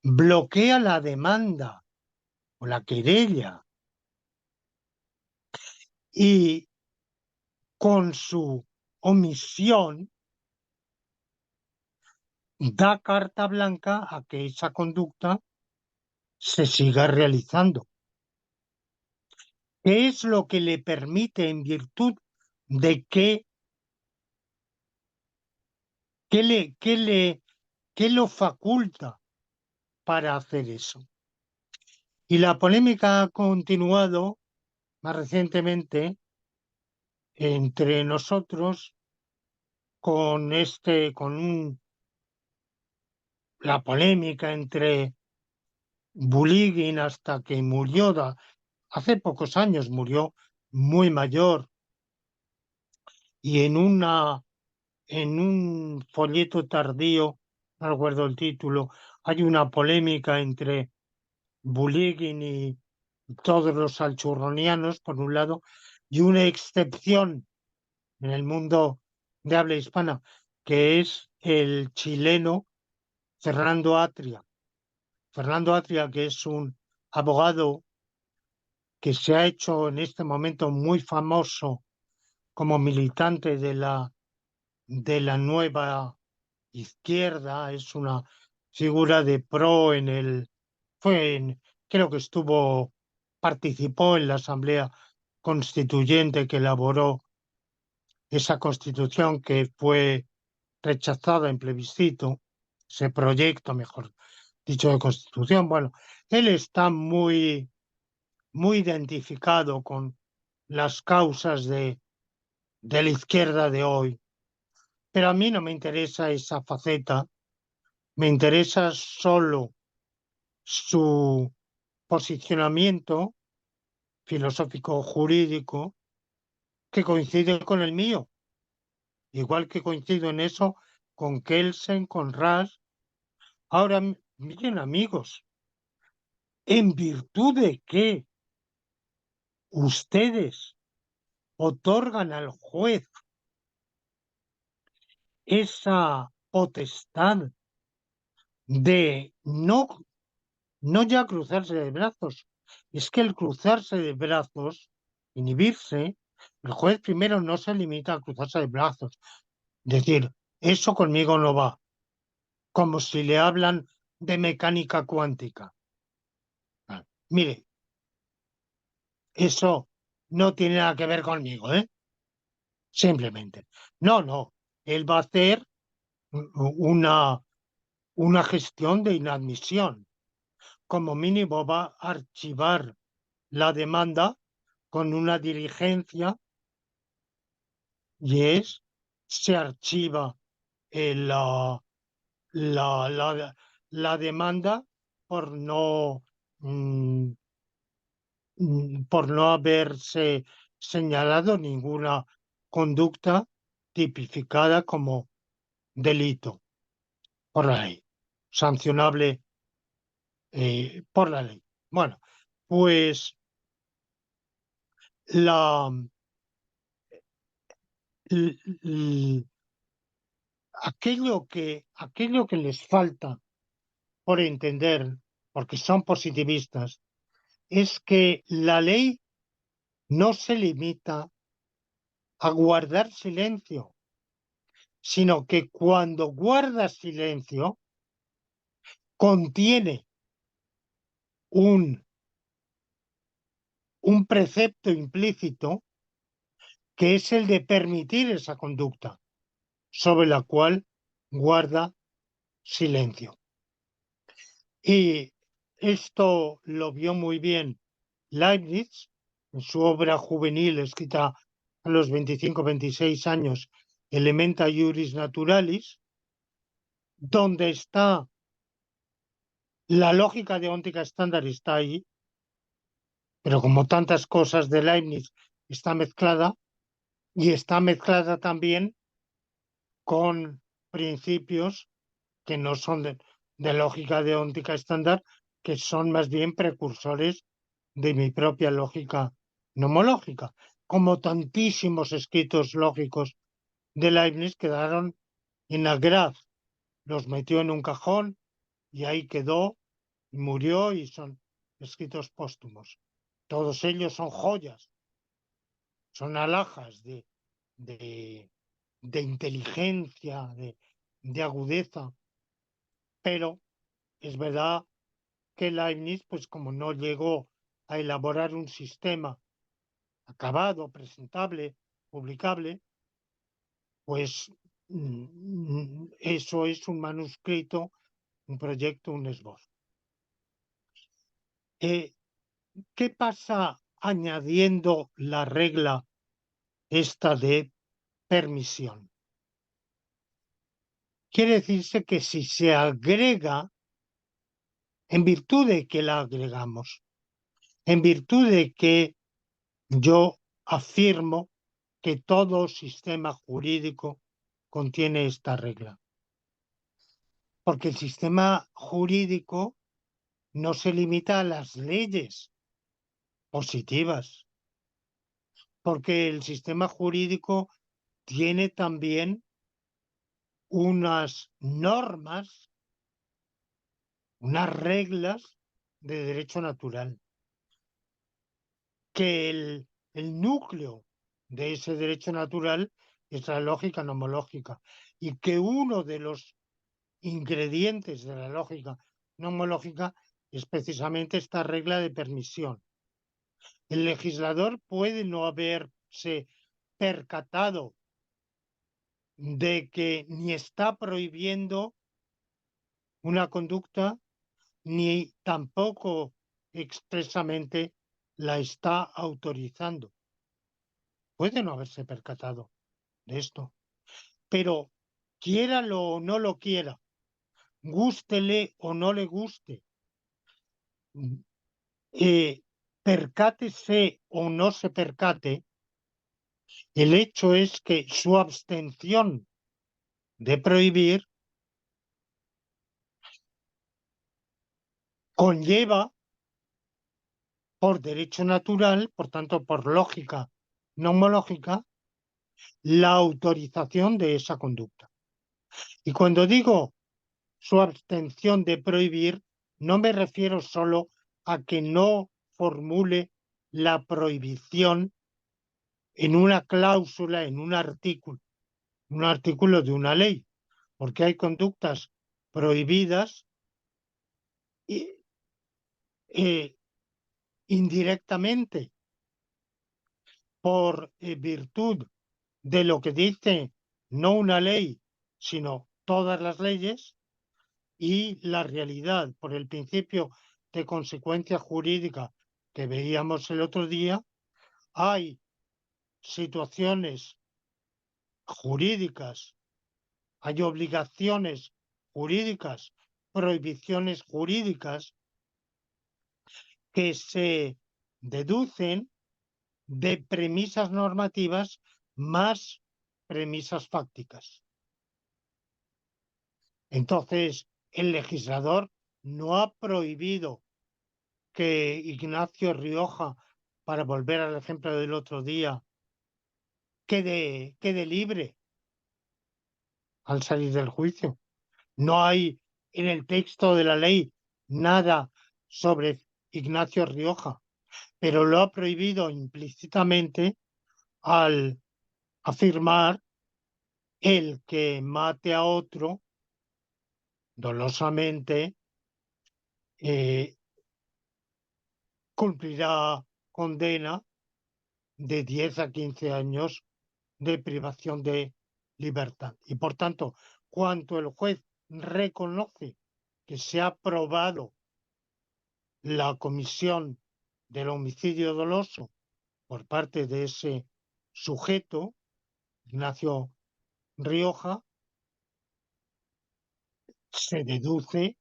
bloquea la demanda o la querella y con su omisión da carta blanca a que esa conducta se siga realizando. ¿Qué es lo que le permite en virtud de qué le, qué le, qué lo faculta para hacer eso? Y la polémica ha continuado más recientemente entre nosotros la polémica entre Buligin hasta que murió, hace pocos años murió muy mayor, y en un folleto tardío, no recuerdo el título, hay una polémica entre Buligin y todos los salchurronianos, por un lado, y los salchurronianos, por otro lado, y la polémica es, ¿es prohibido o no es prohibido? Y la polémica ha continuado más recientemente entre nosotros con la polémica entre Buligin hasta que murió, hace pocos años murió muy mayor, y en un folleto tardío, no recuerdo el título, hay una polémica entre Buligin y todos los salchurronianos, por un lado, y una excepción en el mundo de habla hispana, que es el chileno Fernando Atria. Fernando Atria, que es un abogado que se ha hecho en este momento muy famoso como militante de la nueva izquierda, es una figura de pro en creo que participó en la Asamblea Constituyente que elaboró esa constitución que fue rechazada en plebiscito, ese proyecto, mejor dicho, de constitución. Bueno, él está muy identificado con las causas de la izquierda de hoy, pero a mí no me interesa esa faceta, me interesa solo su posicionamiento filosófico jurídico que coincide con el mío, igual que coincido en eso con Kelsen, con Ras. Ahora, miren amigos, ¿en virtud de qué ustedes otorgan al juez esa potestad de no ya cruzarse de brazos? Es que el cruzarse de brazos, inhibirse, el juez primero no se limita a cruzarse de brazos, decir, eso conmigo no va, como si le hablan de mecánica cuántica. Mire, eso no tiene nada que ver conmigo, ¿eh? Simplemente. No, no. Él va a hacer una, una gestión de inadmisión. Como mínimo va a archivar la demanda con una diligencia y se archiva la, la, la, la demanda por mm, por no haberse señalado ninguna conducta tipificada como delito por la ley, sancionable por la ley. Bueno, pues la, l- l- aquello que les falta por entender, porque son positivistas, es que la ley no se limita a guardar silencio, sino que cuando guarda silencio contiene un, un precepto implícito que es el de permitir esa conducta sobre la cual guarda silencio. Y esto lo vio muy bien Leibniz en su obra juvenil escrita a los 25-26 años, Elementa Iuris Naturalis, donde está la lógica de óntica estándar está ahí, pero como tantas cosas de Leibniz está mezclada y está mezclada también con principios que no son de lógica de óntica estándar, que son más bien precursores de mi propia lógica nomológica, como tantísimos escritos lógicos de Leibniz quedaron en Agrad, los metió en un cajón y ahí quedó, y murió y son escritos póstumos. Todos ellos son joyas, son alhajas de, de inteligencia, de agudeza, pero es verdad que Leibniz, pues como no llegó a elaborar un sistema acabado, presentable, publicable, pues eso es un manuscrito, un proyecto, un esbozo. ¿Qué pasa añadiendo la regla esta de permisión? Quiere decirse que si se agrega, en virtud de que la agregamos, en virtud de que yo afirmo que todo sistema jurídico contiene esta regla, porque el sistema jurídico no se limita a las leyes positivas, porque el sistema jurídico tiene también unas normas, unas reglas de derecho natural, que el núcleo de ese derecho natural es la lógica nomológica, y que uno de los ingredientes de la lógica nomológica es precisamente esta regla de permisión. El legislador puede no haberse percatado de que ni está prohibiendo una conducta, ni tampoco expresamente la está autorizando. Puede no haberse percatado de esto, pero quiéralo o no lo quiera, gústele o no le guste, percátese o no se percate, el hecho es que su abstención de prohibir conlleva por derecho natural, por tanto por lógica nomológica, la autorización de esa conducta. Y cuando digo su abstención de prohibir, no me refiero solo a que no formule la prohibición en una cláusula, en un artículo de una ley, porque hay conductas prohibidas y, indirectamente por virtud de lo que dice no una ley, sino todas las leyes, y la realidad por el principio de consecuencia jurídica que veíamos el otro día. Hay situaciones jurídicas, hay obligaciones jurídicas, prohibiciones jurídicas que se deducen de premisas normativas más premisas fácticas. Entonces, el legislador no ha prohibido que Ignacio Rioja, para volver al ejemplo del otro día, quede libre al salir del juicio. No hay en el texto de la ley nada sobre Ignacio Rioja, pero lo ha prohibido implícitamente al afirmar: el que mate a otro dolosamente cumplirá condena de 10 a 15 años de privación de libertad. Y por tanto, cuanto el juez reconoce que se ha probado la comisión del homicidio doloso por parte de ese sujeto, Ignacio Rioja, se deduce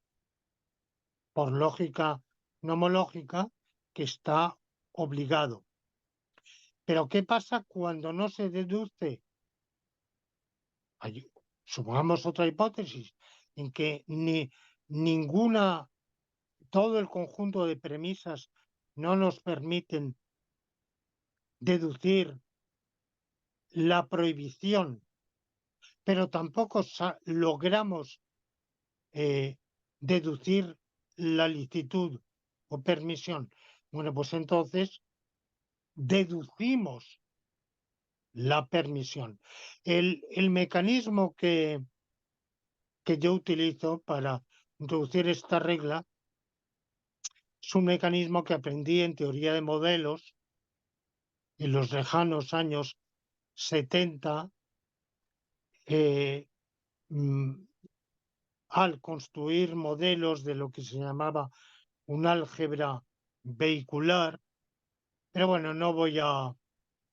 por lógica nomológica que está obligado. Pero ¿qué pasa cuando no se deduce? Supongamos otra hipótesis en que todo el conjunto de premisas no nos permiten deducir la prohibición, pero tampoco logramos deducir la licitud o permisión. Bueno, pues entonces deducimos la permisión. El mecanismo que yo utilizo para introducir esta regla es un mecanismo que aprendí en teoría de modelos en los lejanos años 70, mm, al construir modelos de lo que se llamaba un álgebra vehicular. Pero bueno, no voy a,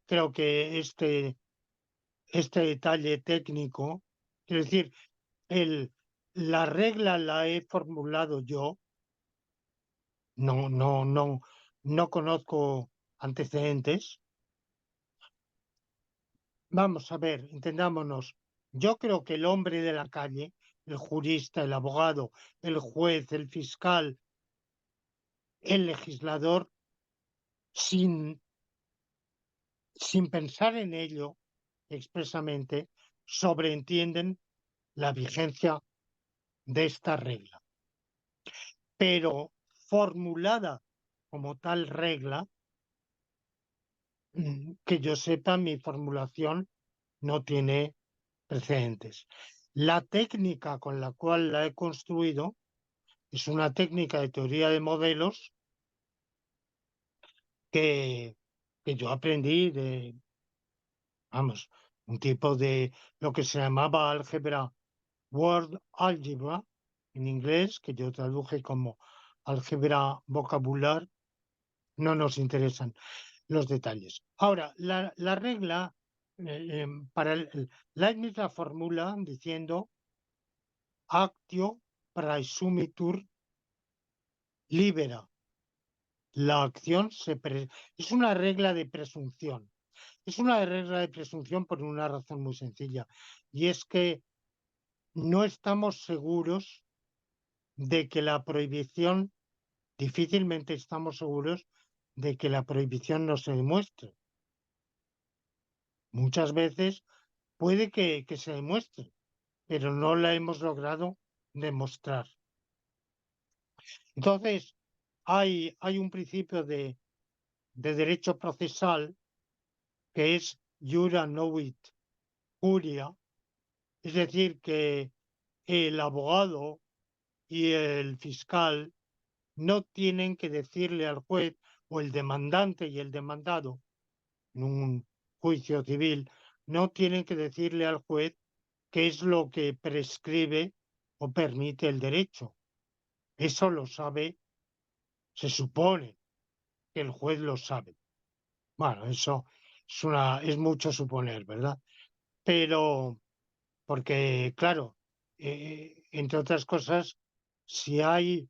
creo que este detalle técnico, quiero decir, la regla la he formulado yo, no conozco antecedentes. Vamos a ver, entendámonos. Yo creo que el hombre de la calle, el jurista, el abogado, el juez, el fiscal, el legislador, sin sin pensar en ello expresamente, sobreentienden la vigencia de esta regla. Pero formulada como tal regla, que yo sepa, mi formulación no tiene precedentes. La técnica con la cual la he construido es una técnica de teoría de modelos que, que yo aprendí de, vamos, un tipo de lo que se llamaba álgebra Word Algebra en inglés, que yo traduje como álgebra vocabular. No nos interesan los detalles. Ahora, la regla, para Leibniz la formula diciendo actio praesumitur libera. La acción es una regla de presunción. Es una regla de presunción por una razón muy sencilla. Y es que no estamos seguros de que la prohibición, difícilmente estamos seguros de que la prohibición no se demuestre. Muchas veces puede que se demuestre, pero no la hemos logrado demostrar. Entonces, hay un principio de derecho procesal que es iura novit curia, es decir, que el abogado y el fiscal no tienen que decirle al juez, o el demandante y el demandado en un juicio civil, no tienen que decirle al juez qué es lo que prescribe o permite el derecho. Eso lo sabe, se supone que el juez lo sabe. Bueno, eso es mucho suponer, ¿verdad? Pero, porque, claro, entre otras cosas, si hay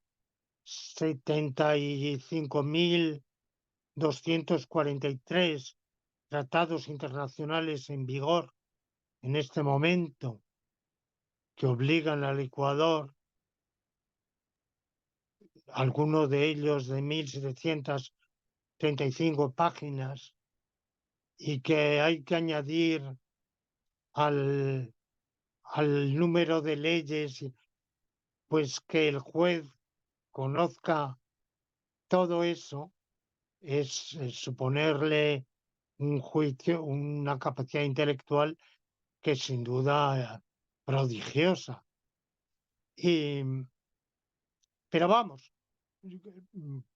75.243 tratados internacionales en vigor en este momento que obligan al Ecuador, algunos de ellos de 1.735 páginas, y que hay que añadir al, al número de leyes, pues que el juez conozca todo eso, es suponerle un juicio, una capacidad intelectual que es sin duda prodigiosa. Pero vamos,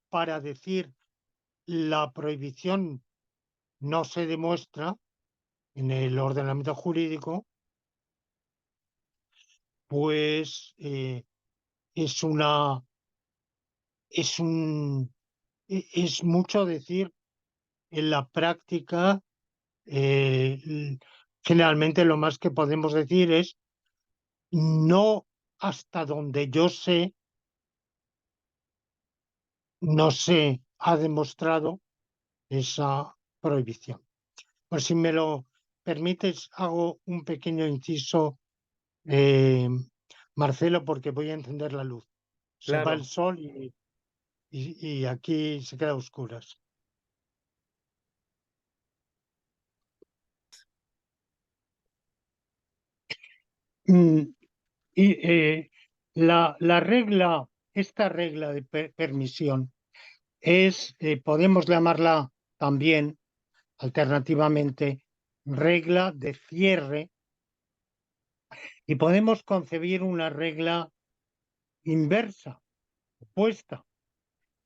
para decir la prohibición no se demuestra en el ordenamiento jurídico, pues es una es un es mucho decir. En la práctica, generalmente lo más que podemos decir es no, hasta donde yo sé, no se ha demostrado esa prohibición. Pues si me lo permites, hago un pequeño inciso, eh, Marcelo, porque voy a encender la luz. Se va el Claro, sol y aquí se queda a oscuras. Mm, Y la regla, esta regla de permisión es, podemos llamarla también alternativamente regla de cierre, y podemos concebir una regla inversa, opuesta,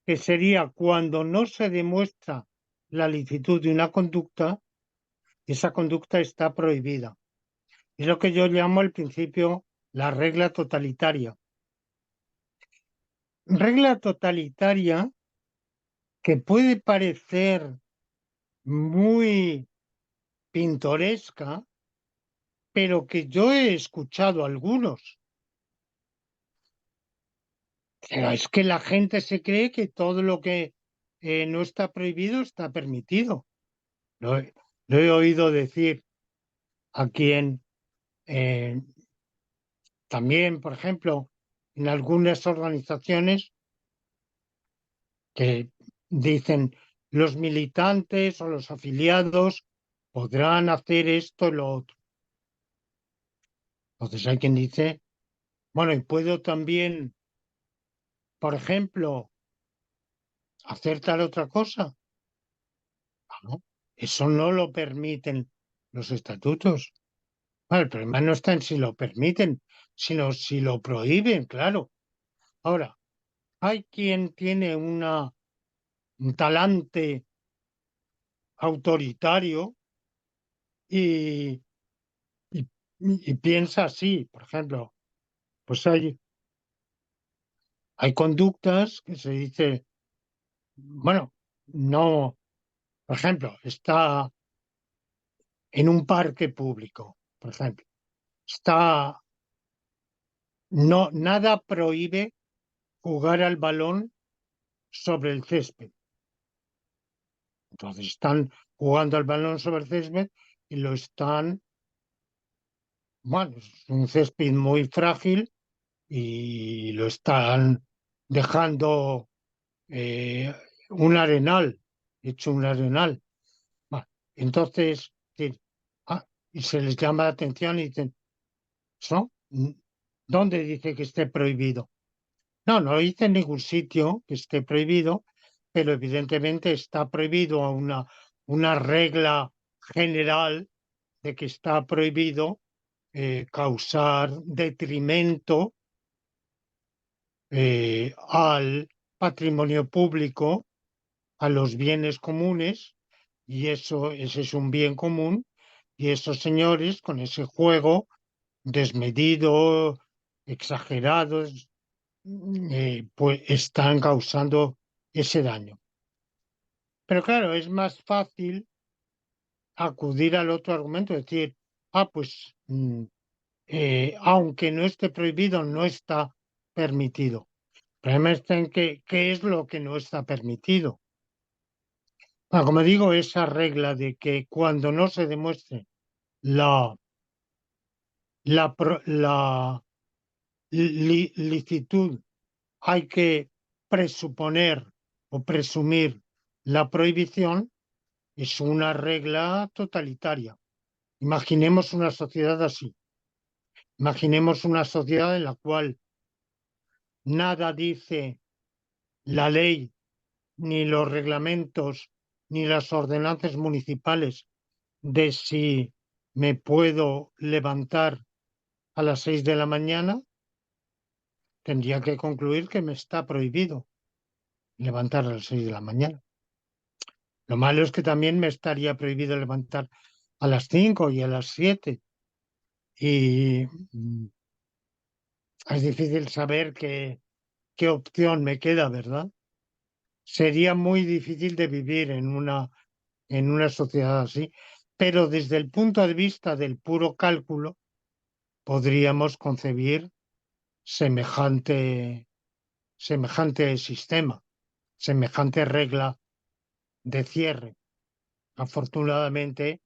que sería cuando no se demuestra la licitud de una conducta, esa conducta está prohibida. Es lo que yo llamo al principio la regla totalitaria. Regla totalitaria que puede parecer muy pintoresca, pero que yo he escuchado algunos. Pero es que la gente se cree que todo lo que no está prohibido está permitido. Lo he, lo he oído decir a quien también, por ejemplo, en algunas organizaciones que dicen los militantes o los afiliados podrán hacer esto y lo otro. Entonces hay quien dice, bueno, y puedo también, por ejemplo, hacer tal otra cosa. ¿No? Eso no lo permiten los estatutos. Bueno, el problema no está en si lo permiten, sino si lo prohíben, claro. Ahora, hay quien tiene un talante autoritario y, y- y piensa así. Por ejemplo, pues hay conductas que se dice, bueno, no, por ejemplo, está en un parque público, por ejemplo, está, no, nada prohíbe jugar al balón sobre el césped. Entonces están jugando al balón sobre el césped y lo están, bueno, es un césped muy frágil y lo están dejando eh, un arenal, hecho un arenal. Bueno, entonces, ah, y se les llama la atención y dicen, ¿no? ¿Dónde dice que esté prohibido? No, no dice en ningún sitio que esté prohibido, pero evidentemente está prohibido a una regla general de que está prohibido causar detrimento al patrimonio público, a los bienes comunes, y ese es un bien común, y esos señores con ese juego desmedido, exagerados, pues están causando ese daño. Pero claro, es más fácil acudir al otro argumento, decir, pues aunque no esté prohibido, no está permitido. El problema está en que, ¿qué es lo que no está permitido? Bueno, como digo, esa regla de que cuando no se demuestre la, la licitud, hay que presuponer o presumir la prohibición, es una regla totalitaria. Imaginemos una sociedad así. Imaginemos una sociedad en la cual nada dice la ley, ni los reglamentos, ni las ordenanzas municipales de si me puedo levantar a las 6 de la mañana, tendría que concluir que me está prohibido levantar a las 6 de la mañana. Lo malo es que también me estaría prohibido levantar a las 5 y a las 7. Y es difícil saber qué opción me queda, ¿verdad? Sería muy difícil de vivir en una sociedad así. Pero desde el punto de vista del puro cálculo, podríamos concebir semejante sistema, semejante regla de cierre. Afortunadamente,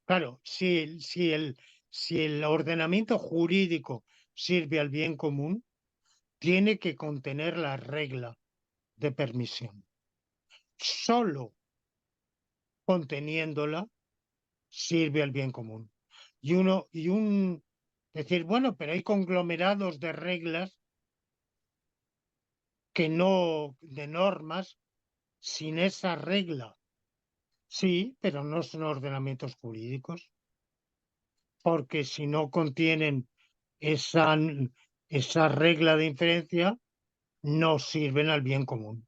claro, si el ordenamiento jurídico sirve al bien común, tiene que contener la regla de permisión. Solo conteniéndola sirve al bien común. Decir, bueno, pero hay conglomerados de reglas que no, de normas, sin esa regla. Sí, pero no son ordenamientos jurídicos, porque si no contienen esa, esa regla de inferencia, no sirven al bien común.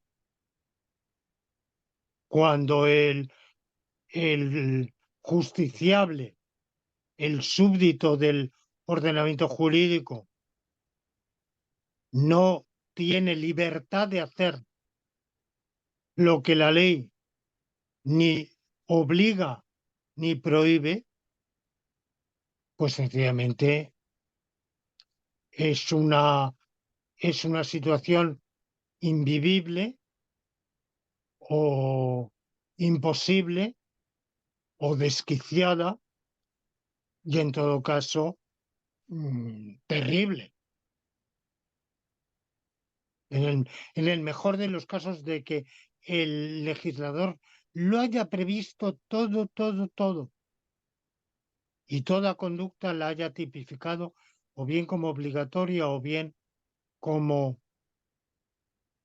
Cuando el justiciable, el súbdito del ordenamiento jurídico, no tiene libertad de hacer lo que la ley ni obliga ni prohíbe, pues sencillamente es una situación invivible o imposible o desquiciada y en todo caso terrible. En el mejor de los casos de que el legislador lo haya previsto todo, y toda conducta la haya tipificado o bien como obligatoria o bien como,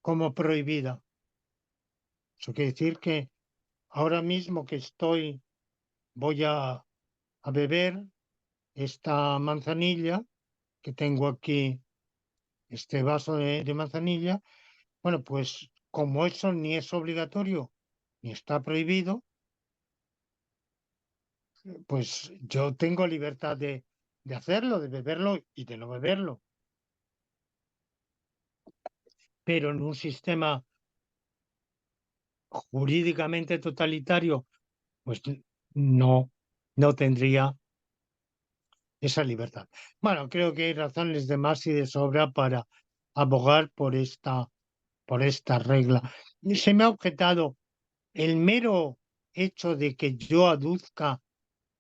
como prohibida. Eso quiere decir que ahora mismo que voy a beber esta manzanilla, que tengo aquí este vaso de manzanilla. Bueno, pues como eso ni es obligatorio ni está prohibido, pues yo tengo libertad de hacerlo, de beberlo y de no beberlo. Pero en un sistema jurídicamente totalitario, pues no, no tendría esa libertad. Bueno, creo que hay razones de más y de sobra para abogar por esta regla. Y se me ha objetado el mero hecho de que yo aduzca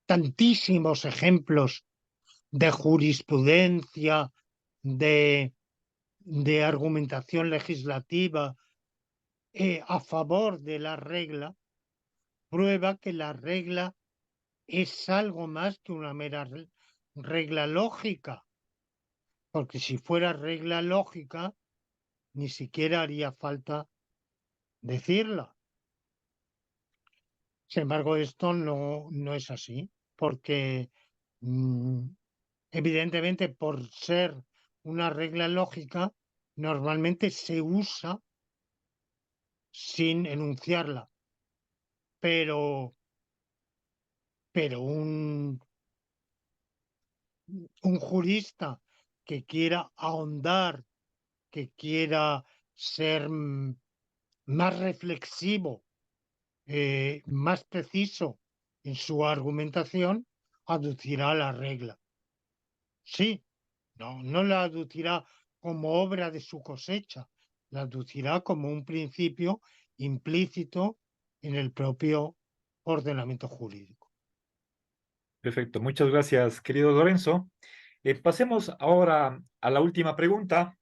tantísimos ejemplos de jurisprudencia, de argumentación legislativa a favor de la regla, prueba que la regla es algo más que una mera regla lógica, porque si fuera regla lógica, ni siquiera haría falta decirla. Sin embargo, esto no es así, porque mm, evidentemente por ser una regla lógica, normalmente se usa sin enunciarla, pero, pero un jurista que quiera ahondar, que quiera ser más reflexivo, más preciso en su argumentación, aducirá la regla. Sí, no la aducirá como obra de su cosecha, la aducirá como un principio implícito en el propio ordenamiento jurídico. Perfecto, muchas gracias, querido Lorenzo. Pasemos ahora a la última pregunta.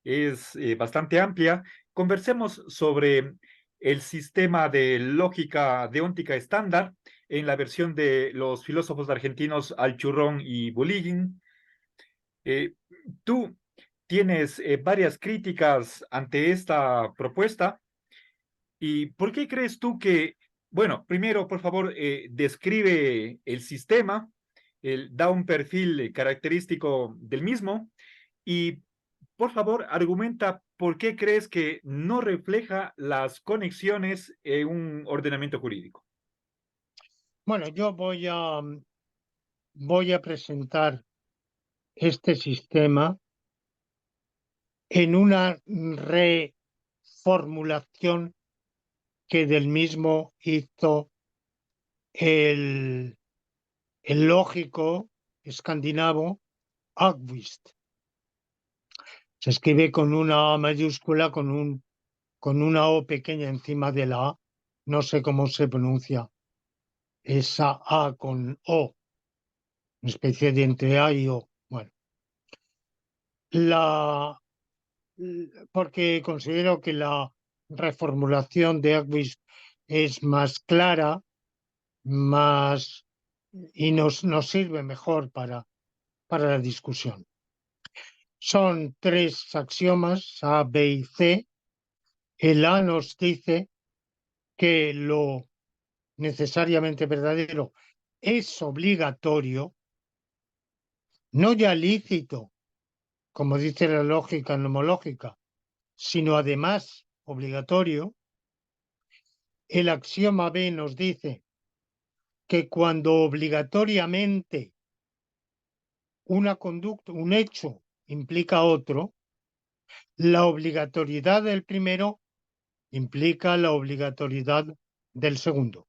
Es bastante amplia. Conversemos sobre el sistema de lógica deóntica estándar en la versión de los filósofos argentinos Alchurrón y Bulligin. Eh, Tú tienes varias críticas ante esta propuesta. ¿Y por qué crees tú que, bueno, primero, por favor, describe el sistema, da un perfil característico del mismo y, por favor, argumenta por qué crees que no refleja las conexiones en un ordenamiento jurídico? Bueno, yo voy a presentar este sistema en una reformulación que del mismo hizo el, el lógico escandinavo August. Se escribe con una A mayúscula, con una O pequeña encima de la A. No sé cómo se pronuncia esa A con O, una especie de entre A y O. Bueno, la, porque considero que la reformulación de August es más clara, más y nos sirve mejor para la discusión. Son tres axiomas, A, B y C. El A nos dice que lo necesariamente verdadero es obligatorio, no ya lícito, como dice la lógica nomológica, sino además obligatorio. El axioma B nos dice que cuando obligatoriamente una conducta, un hecho implica otro, la obligatoriedad del primero implica la obligatoriedad del segundo.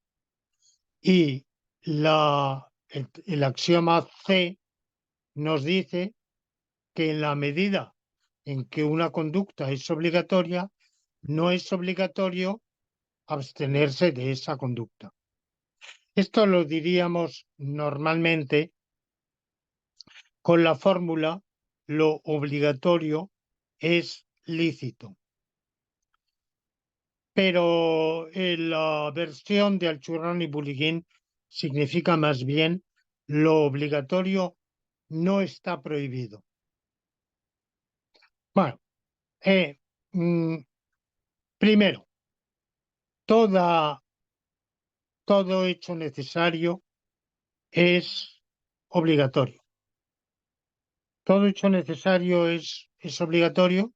Y el axioma C nos dice que en la medida en que una conducta es obligatoria, no es obligatorio abstenerse de esa conducta. Esto lo diríamos normalmente con la fórmula lo obligatorio es lícito. pero la versión de Al-Churran y Buliguín significa más bien lo obligatorio no está prohibido. Bueno, primero, todo hecho necesario es obligatorio. Todo hecho necesario es obligatorio.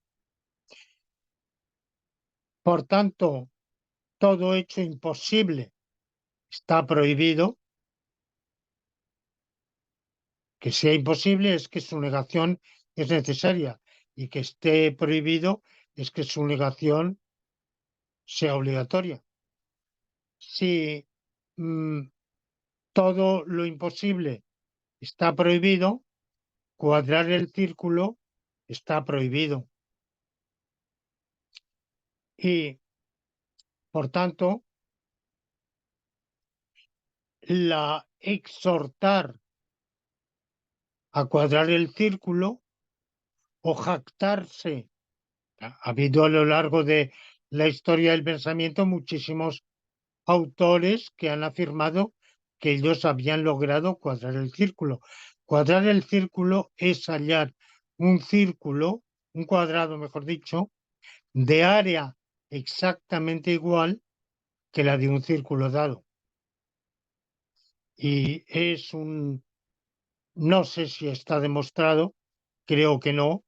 Por tanto, todo hecho imposible está prohibido. Que sea imposible es que su negación es necesaria y que esté prohibido es que su negación sea obligatoria. Si todo lo imposible está prohibido, cuadrar el círculo está prohibido. Y, por tanto, la exhortar a cuadrar el círculo o jactarse. Ha habido a lo largo de la historia del pensamiento muchísimos autores que han afirmado que ellos habían logrado cuadrar el círculo. Cuadrar el círculo es hallar un círculo, un cuadrado, mejor dicho, de área exactamente igual que la de un círculo dado. Y no sé si está demostrado, creo que no,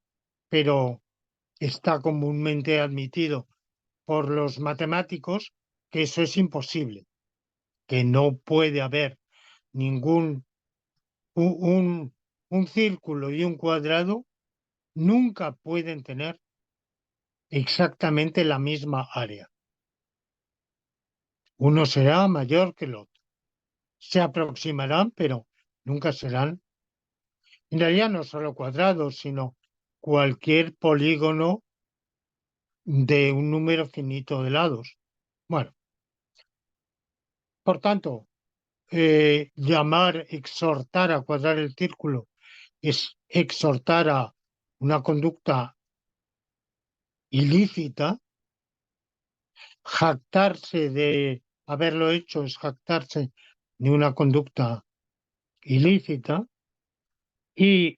pero está comúnmente admitido por los matemáticos que eso es imposible, que no puede haber ningún un círculo y un cuadrado nunca pueden tener exactamente la misma área. Uno será mayor que el otro. Se aproximarán, pero nunca serán, en realidad no solo cuadrados, sino cualquier polígono de un número finito de lados. Bueno, por tanto, exhortar a cuadrar el círculo es exhortar a una conducta ilícita. Jactarse de haberlo hecho es jactarse de una conducta ilícita y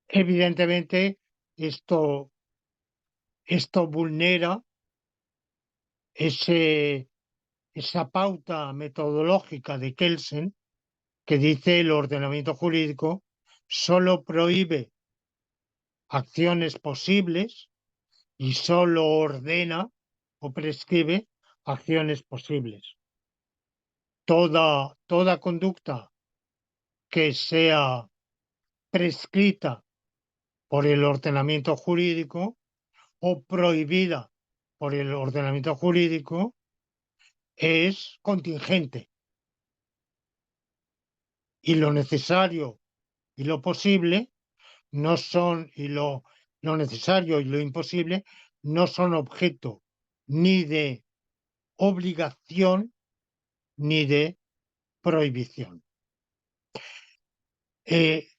evidentemente esto vulnera esa pauta metodológica de Kelsen que dice el ordenamiento jurídico solo prohíbe acciones posibles y solo ordena o prescribe acciones posibles. Toda conducta que sea prescrita por el ordenamiento jurídico o prohibida por el ordenamiento jurídico es contingente. Y lo necesario y lo posible no son, lo necesario y lo imposible no son objeto ni de obligación ni de prohibición. ¿Qué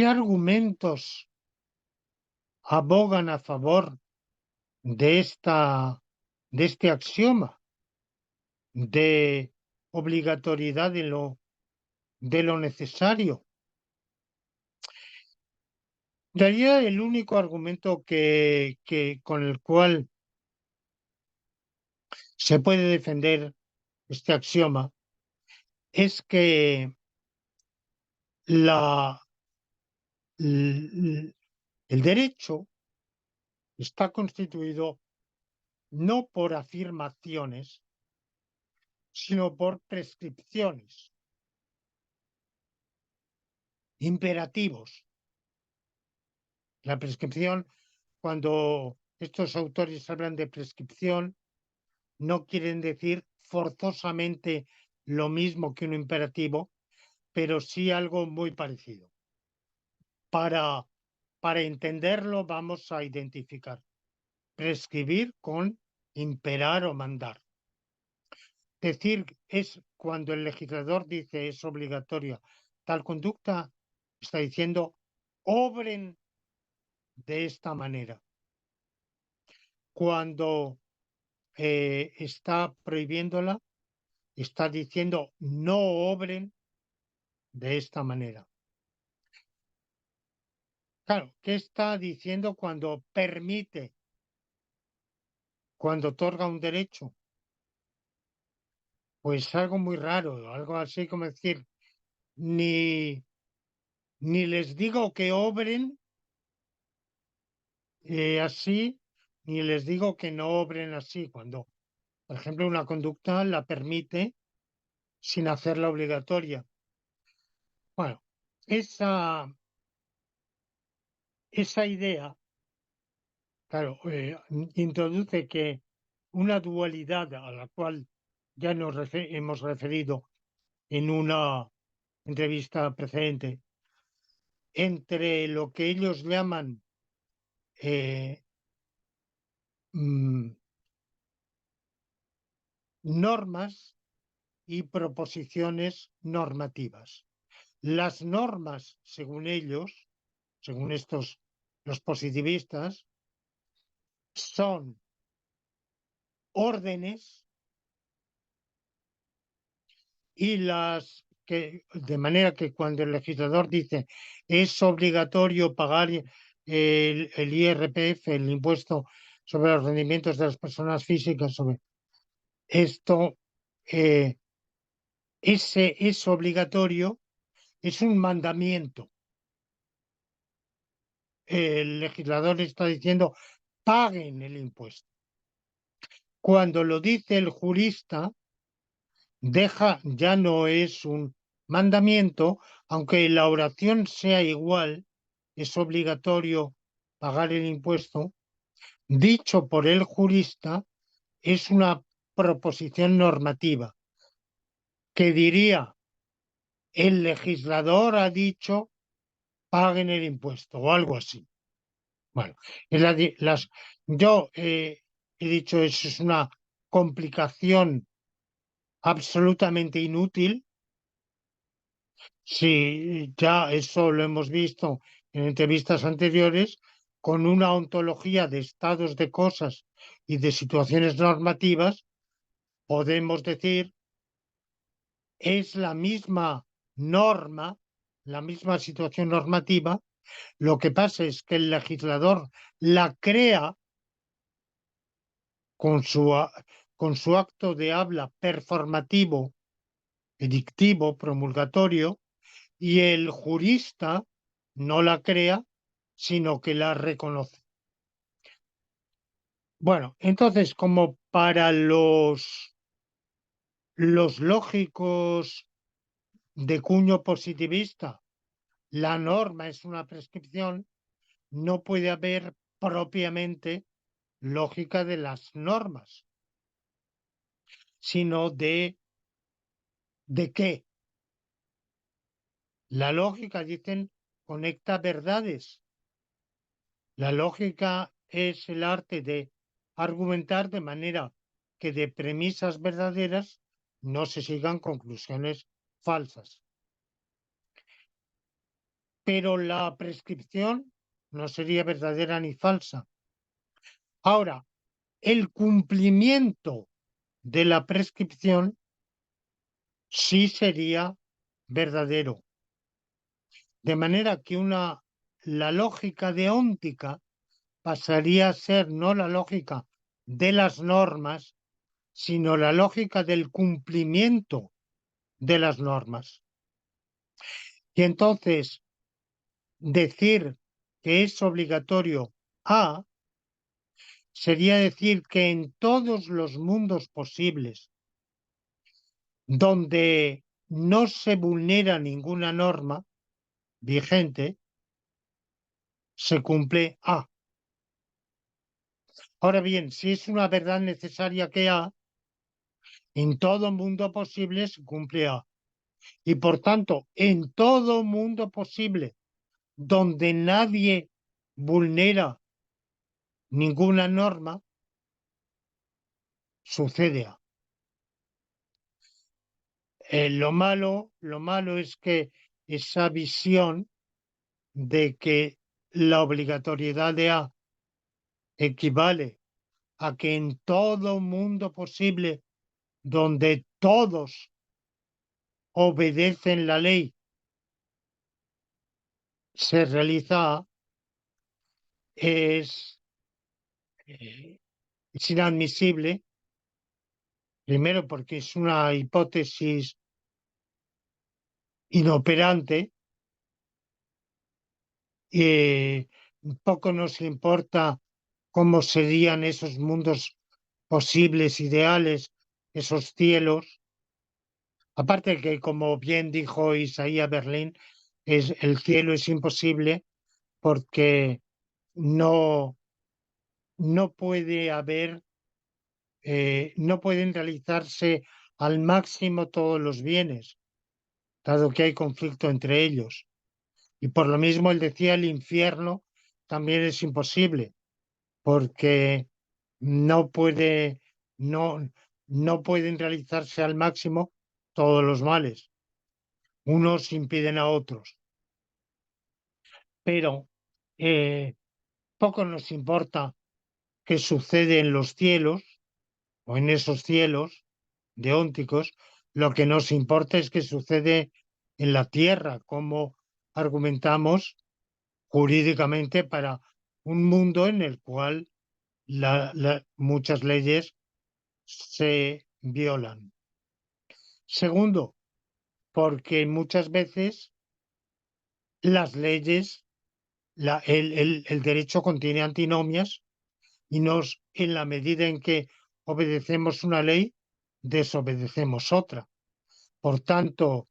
argumentos abogan a favor de este axioma de obligatoriedad de lo necesario? En realidad, el único argumento con el cual se puede defender este axioma es que el derecho está constituido no por afirmaciones, sino por prescripciones, imperativos. La prescripción, cuando estos autores hablan de prescripción, no quieren decir forzosamente lo mismo que un imperativo, pero sí algo muy parecido. Para entenderlo, vamos a identificar prescribir con imperar o mandar. Decir es cuando el legislador dice es obligatoria tal conducta, está diciendo obren de esta manera. Cuando está prohibiéndola, está diciendo no obren de esta manera. Claro, ¿qué está diciendo cuando permite, cuando otorga un derecho? Pues algo muy raro, algo así como decir, ni, ni les digo que obren así, ni les digo que no obren así, cuando, por ejemplo, una conducta la permite sin hacerla obligatoria. Bueno, esa idea, claro, introduce que una dualidad a la cual ya nos hemos referido en una entrevista precedente, entre lo que ellos llaman eh, mm, normas y proposiciones normativas. Las normas, según ellos, según estos, los positivistas, son órdenes y las que, de manera que cuando el legislador dice es obligatorio pagar el IRPF, el impuesto sobre los rendimientos de las personas físicas, sobre esto, ese es obligatorio, es un mandamiento. El legislador está diciendo paguen el impuesto. Cuando lo dice el jurista, ya no es un mandamiento, aunque la oración sea igual, es obligatorio pagar el impuesto, dicho por el jurista, es una proposición normativa que diría, el legislador ha dicho, paguen el impuesto o algo así. Bueno, yo he dicho, eso es una complicación absolutamente inútil. Sí, ya eso lo hemos visto en entrevistas anteriores, con una ontología de estados de cosas y de situaciones normativas, podemos decir, es la misma norma, la misma situación normativa, lo que pasa es que el legislador la crea con con su acto de habla performativo, edictivo, promulgatorio, y el jurista no la crea, sino que la reconoce. Bueno, entonces, como para los lógicos de cuño positivista, la norma es una prescripción, no puede haber propiamente lógica de las normas, sino ¿de qué? La lógica, dicen, conecta verdades. La lógica es el arte de argumentar de manera que de premisas verdaderas no se sigan conclusiones falsas. Pero la prescripción no sería verdadera ni falsa. Ahora, el cumplimiento de la prescripción sí sería verdadero. De manera que la lógica deóntica pasaría a ser no la lógica de las normas, sino la lógica del cumplimiento de las normas. Y entonces, decir que es obligatorio A sería decir que en todos los mundos posibles donde no se vulnera ninguna norma vigente, se cumple A. Ahora bien, si es una verdad necesaria que A, en todo mundo posible se cumple A. Y por tanto, en todo mundo posible donde nadie vulnera ninguna norma, sucede A. Lo malo es que esa visión de que la obligatoriedad de A equivale a que en todo mundo posible donde todos obedecen la ley se realiza A, es, eh, es inadmisible, primero porque es una hipótesis inoperante. Poco nos importa cómo serían esos mundos posibles, ideales, esos cielos. Aparte que, como bien dijo Isaías Berlín, el cielo es imposible porque no, no puede haber, no pueden realizarse al máximo todos los bienes, dado que hay conflicto entre ellos. Y por lo mismo él decía el infierno también es imposible, porque no puede, no, no pueden realizarse al máximo todos los males. Unos impiden a otros. Pero poco nos importa qué sucede en los cielos o en esos cielos deónticos. Lo que nos importa es qué sucede en la tierra, cómo argumentamos jurídicamente para un mundo en el cual muchas leyes se violan. Segundo, porque muchas veces las leyes, el derecho contiene antinomias y en la medida en que obedecemos una ley, desobedecemos otra. Por tanto,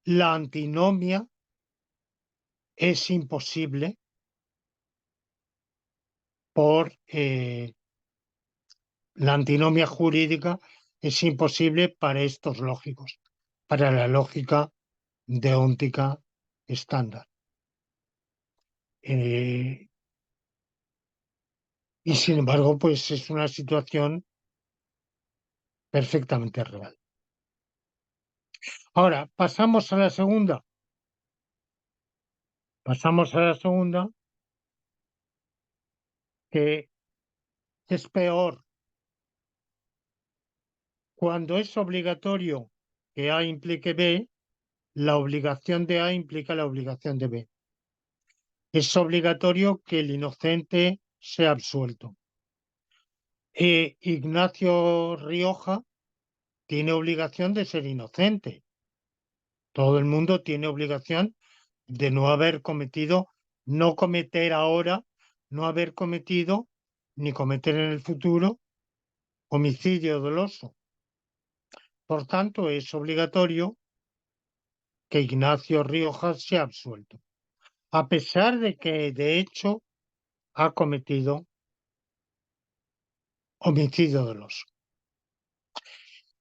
la antinomia es imposible por la antinomia jurídica es imposible para estos lógicos, para la lógica deóntica estándar. Y sin embargo, pues es una situación perfectamente real. Ahora, pasamos a la segunda. Pasamos a la segunda, que es peor. Cuando es obligatorio que A implique B, la obligación de A implica la obligación de B. Es obligatorio que el inocente sea absuelto. Ignacio Rioja tiene obligación de ser inocente. Todo el mundo tiene obligación de no haber cometido, no cometer ahora, no haber cometido, ni cometer en el futuro, homicidio doloso. Por tanto, es obligatorio que Ignacio Rioja sea absuelto, a pesar de que de hecho ha cometido homicidio doloso.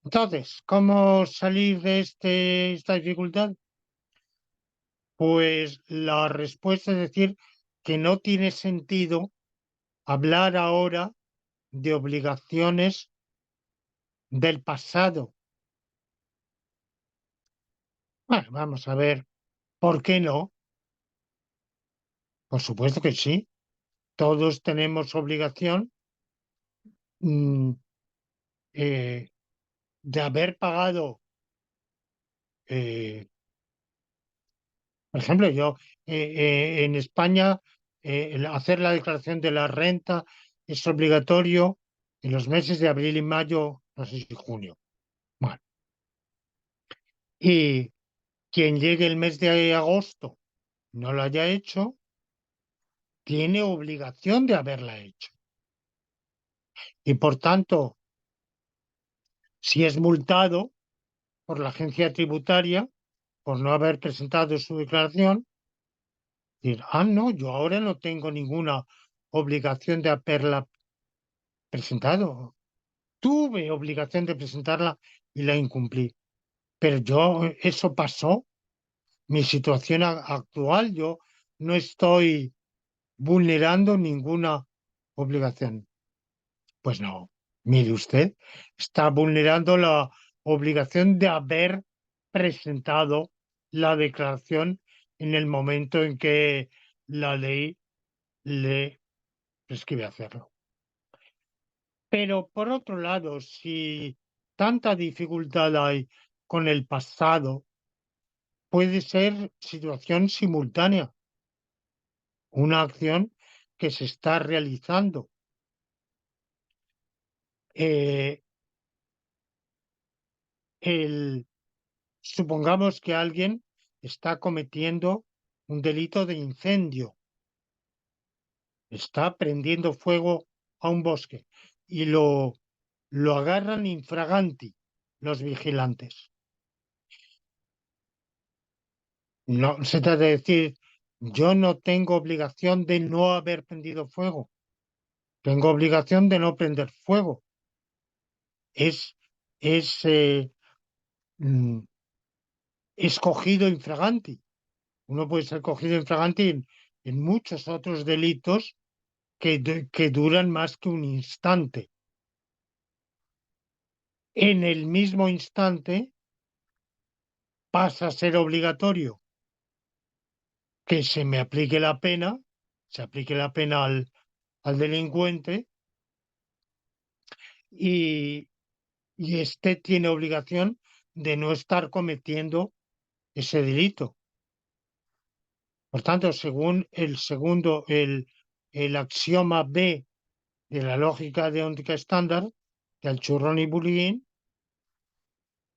Entonces, ¿cómo salir de esta dificultad? Pues la respuesta es decir que no tiene sentido hablar ahora de obligaciones del pasado. Bueno, vamos a ver, ¿por qué no? Por supuesto que sí. Todos tenemos obligación mm, eh, de haber pagado, eh, por ejemplo, yo en España hacer la declaración de la renta es obligatorio en los meses de abril y mayo, no sé si junio. Bueno, y quien llegue el mes de agosto no lo haya hecho, tiene obligación de haberla hecho. Y por tanto, si es multado por la agencia tributaria por no haber presentado su declaración, decir, no, yo ahora no tengo ninguna obligación de haberla presentado. Tuve obligación de presentarla y la incumplí. Pero eso pasó, mi situación actual, yo no estoy vulnerando ninguna obligación. Pues no, mire usted, está vulnerando la obligación de haber presentado la declaración en el momento en que la ley le prescribe hacerlo. Pero por otro lado, si tanta dificultad hay con el pasado, puede ser situación simultánea, una acción que se está realizando. Eh, supongamos que alguien está cometiendo un delito de incendio, está prendiendo fuego a un bosque y lo agarran infraganti los vigilantes. No se trata de decir, yo no tengo obligación de no haber prendido fuego, tengo obligación de no prender fuego. Es, es mm, escogido infraganti. Uno puede ser cogido infraganti en muchos otros delitos que duran más que un instante. En el mismo instante pasa a ser obligatorio que se me aplique la pena, se aplique la pena al delincuente y, y éste tiene obligación de no estar cometiendo ese delito. Por tanto, según el axioma B de la lógica deóntica estándar, del churrón y bullying,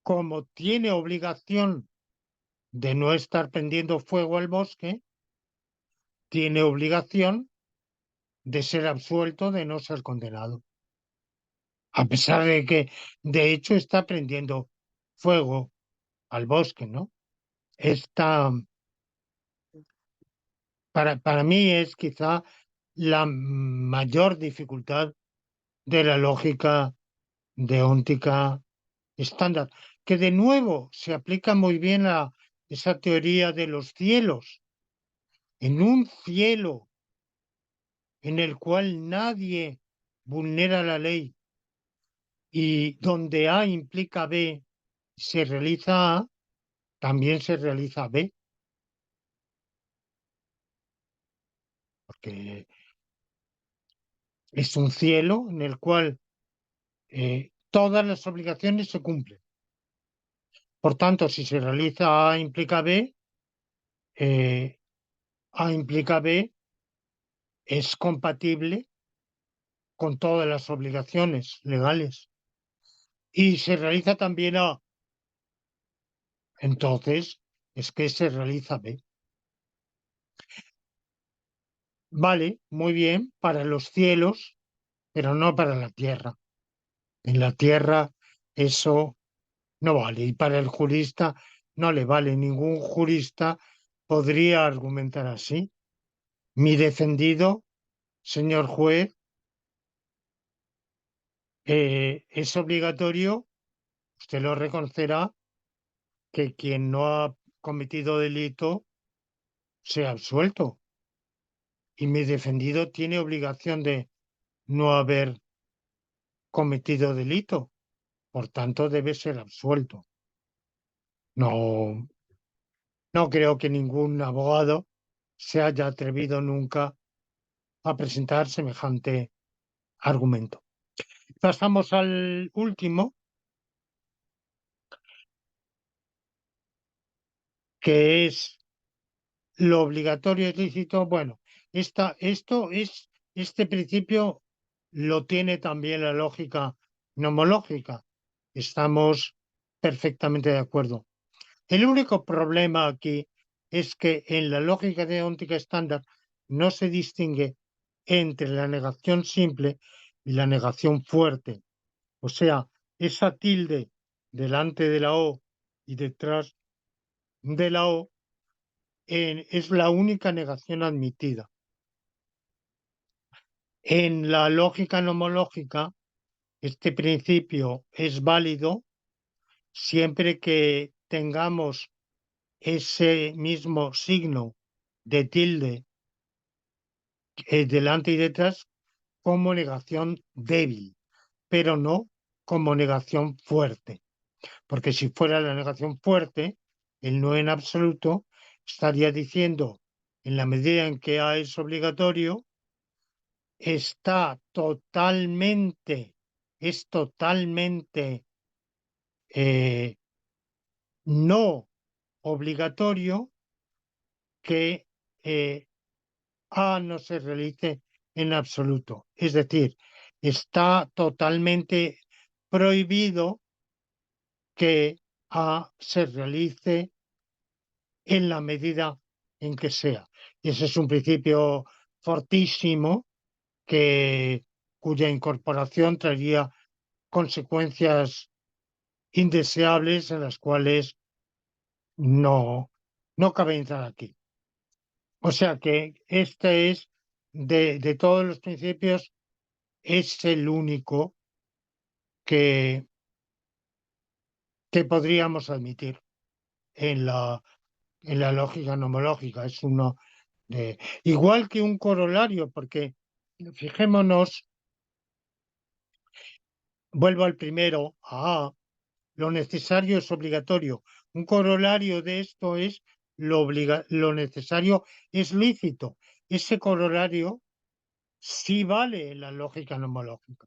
como tiene obligación de no estar prendiendo fuego al bosque, tiene obligación de ser absuelto, de no ser condenado. A pesar de que, de hecho, está prendiendo fuego al bosque, ¿no? Esta, para mí es quizá la mayor dificultad de la lógica deóntica estándar, que de nuevo se aplica muy bien a esa teoría de los cielos. En un cielo en el cual nadie vulnera la ley y donde A implica B, se realiza A, también se realiza B, porque es un cielo en el cual todas las obligaciones se cumplen. Por tanto, si se realiza A implica B, eh, A implica B es compatible con todas las obligaciones legales. Y se realiza también A, entonces es que se realiza B. Vale, muy bien, para los cielos, pero no para la tierra. En la tierra eso no vale. Y para el jurista no le vale. Ningún jurista podría argumentar así. Mi defendido, señor juez, es obligatorio, usted lo reconocerá, que quien no ha cometido delito sea absuelto. Y mi defendido tiene obligación de no haber cometido delito. Por tanto, debe ser absuelto. No, no creo que ningún abogado se haya atrevido nunca a presentar semejante argumento. Pasamos al último, que es lo obligatorio es lícito. Bueno, este principio lo tiene también la lógica nomológica. Estamos perfectamente de acuerdo. El único problema aquí es que en la lógica deóntica estándar no se distingue entre la negación simple y la negación fuerte. O sea, esa tilde delante de la O y detrás de la O es la única negación admitida. En la lógica nomológica, este principio es válido siempre que tengamos ese mismo signo de tilde delante y detrás como negación débil, pero no como negación fuerte. Porque si fuera la negación fuerte, el no en absoluto, estaría diciendo, en la medida en que A es obligatorio, está totalmente, es totalmente no obligatorio que A no se realice en absoluto. Es decir, está totalmente prohibido que A se realice en la medida en que sea. Y ese es un principio fortísimo cuya incorporación traería consecuencias indeseables en las cuales no, no cabe entrar aquí. O sea que este es, de todos los principios, es el único que, que podríamos admitir en la lógica nomológica. Es uno de, igual que un corolario, porque fijémonos, vuelvo al primero, a A, lo necesario es obligatorio. Un corolario de esto es lo necesario es lícito. Ese corolario sí vale en la lógica nomológica.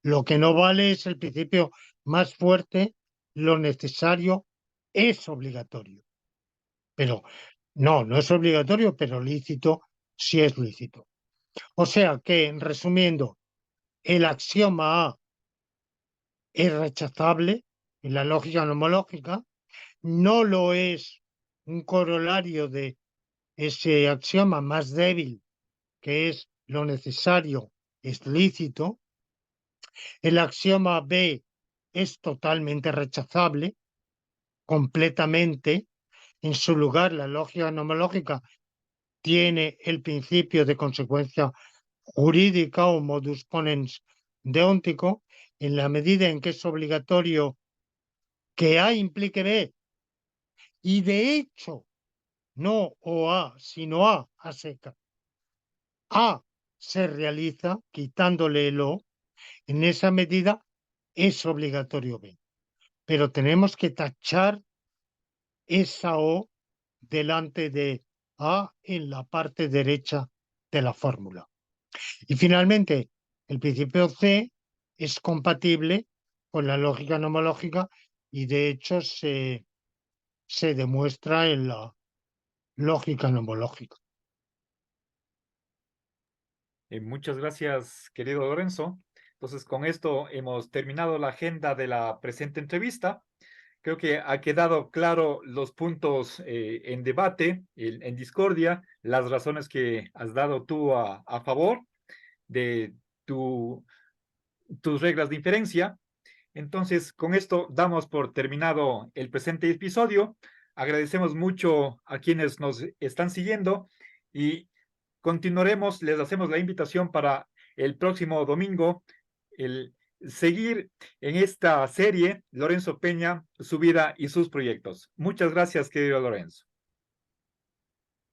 Lo que no vale es el principio más fuerte, lo necesario es obligatorio. Pero no es obligatorio, pero lícito sí es lícito. O sea que, resumiendo, el axioma A es rechazable en la lógica nomológica, no lo es un corolario de ese axioma más débil, que es lo necesario es lícito. El axioma B es totalmente rechazable, completamente. En su lugar, la lógica nomológica tiene el principio de consecuencia jurídica o modus ponens deóntico, en la medida en que es obligatorio que A implique B, y de hecho, no o A, sino A seca. A se realiza quitándole el O, en esa medida es obligatorio B. Pero tenemos que tachar esa O delante de A en la parte derecha de la fórmula. Y finalmente, el principio C es compatible con la lógica nomológica y de hecho se demuestra en la lógica nomológica. Muchas gracias, querido Lorenzo. Entonces, con esto hemos terminado la agenda de la presente entrevista. Creo que ha quedado claro los puntos en debate, en discordia, las razones que has dado tú a favor de tu, tus reglas de inferencia. Entonces, con esto damos por terminado el presente episodio. Agradecemos mucho a quienes nos están siguiendo y continuaremos, les hacemos la invitación para el próximo domingo, el seguir en esta serie, Lorenzo Peña, su vida y sus proyectos. Muchas gracias, querido Lorenzo.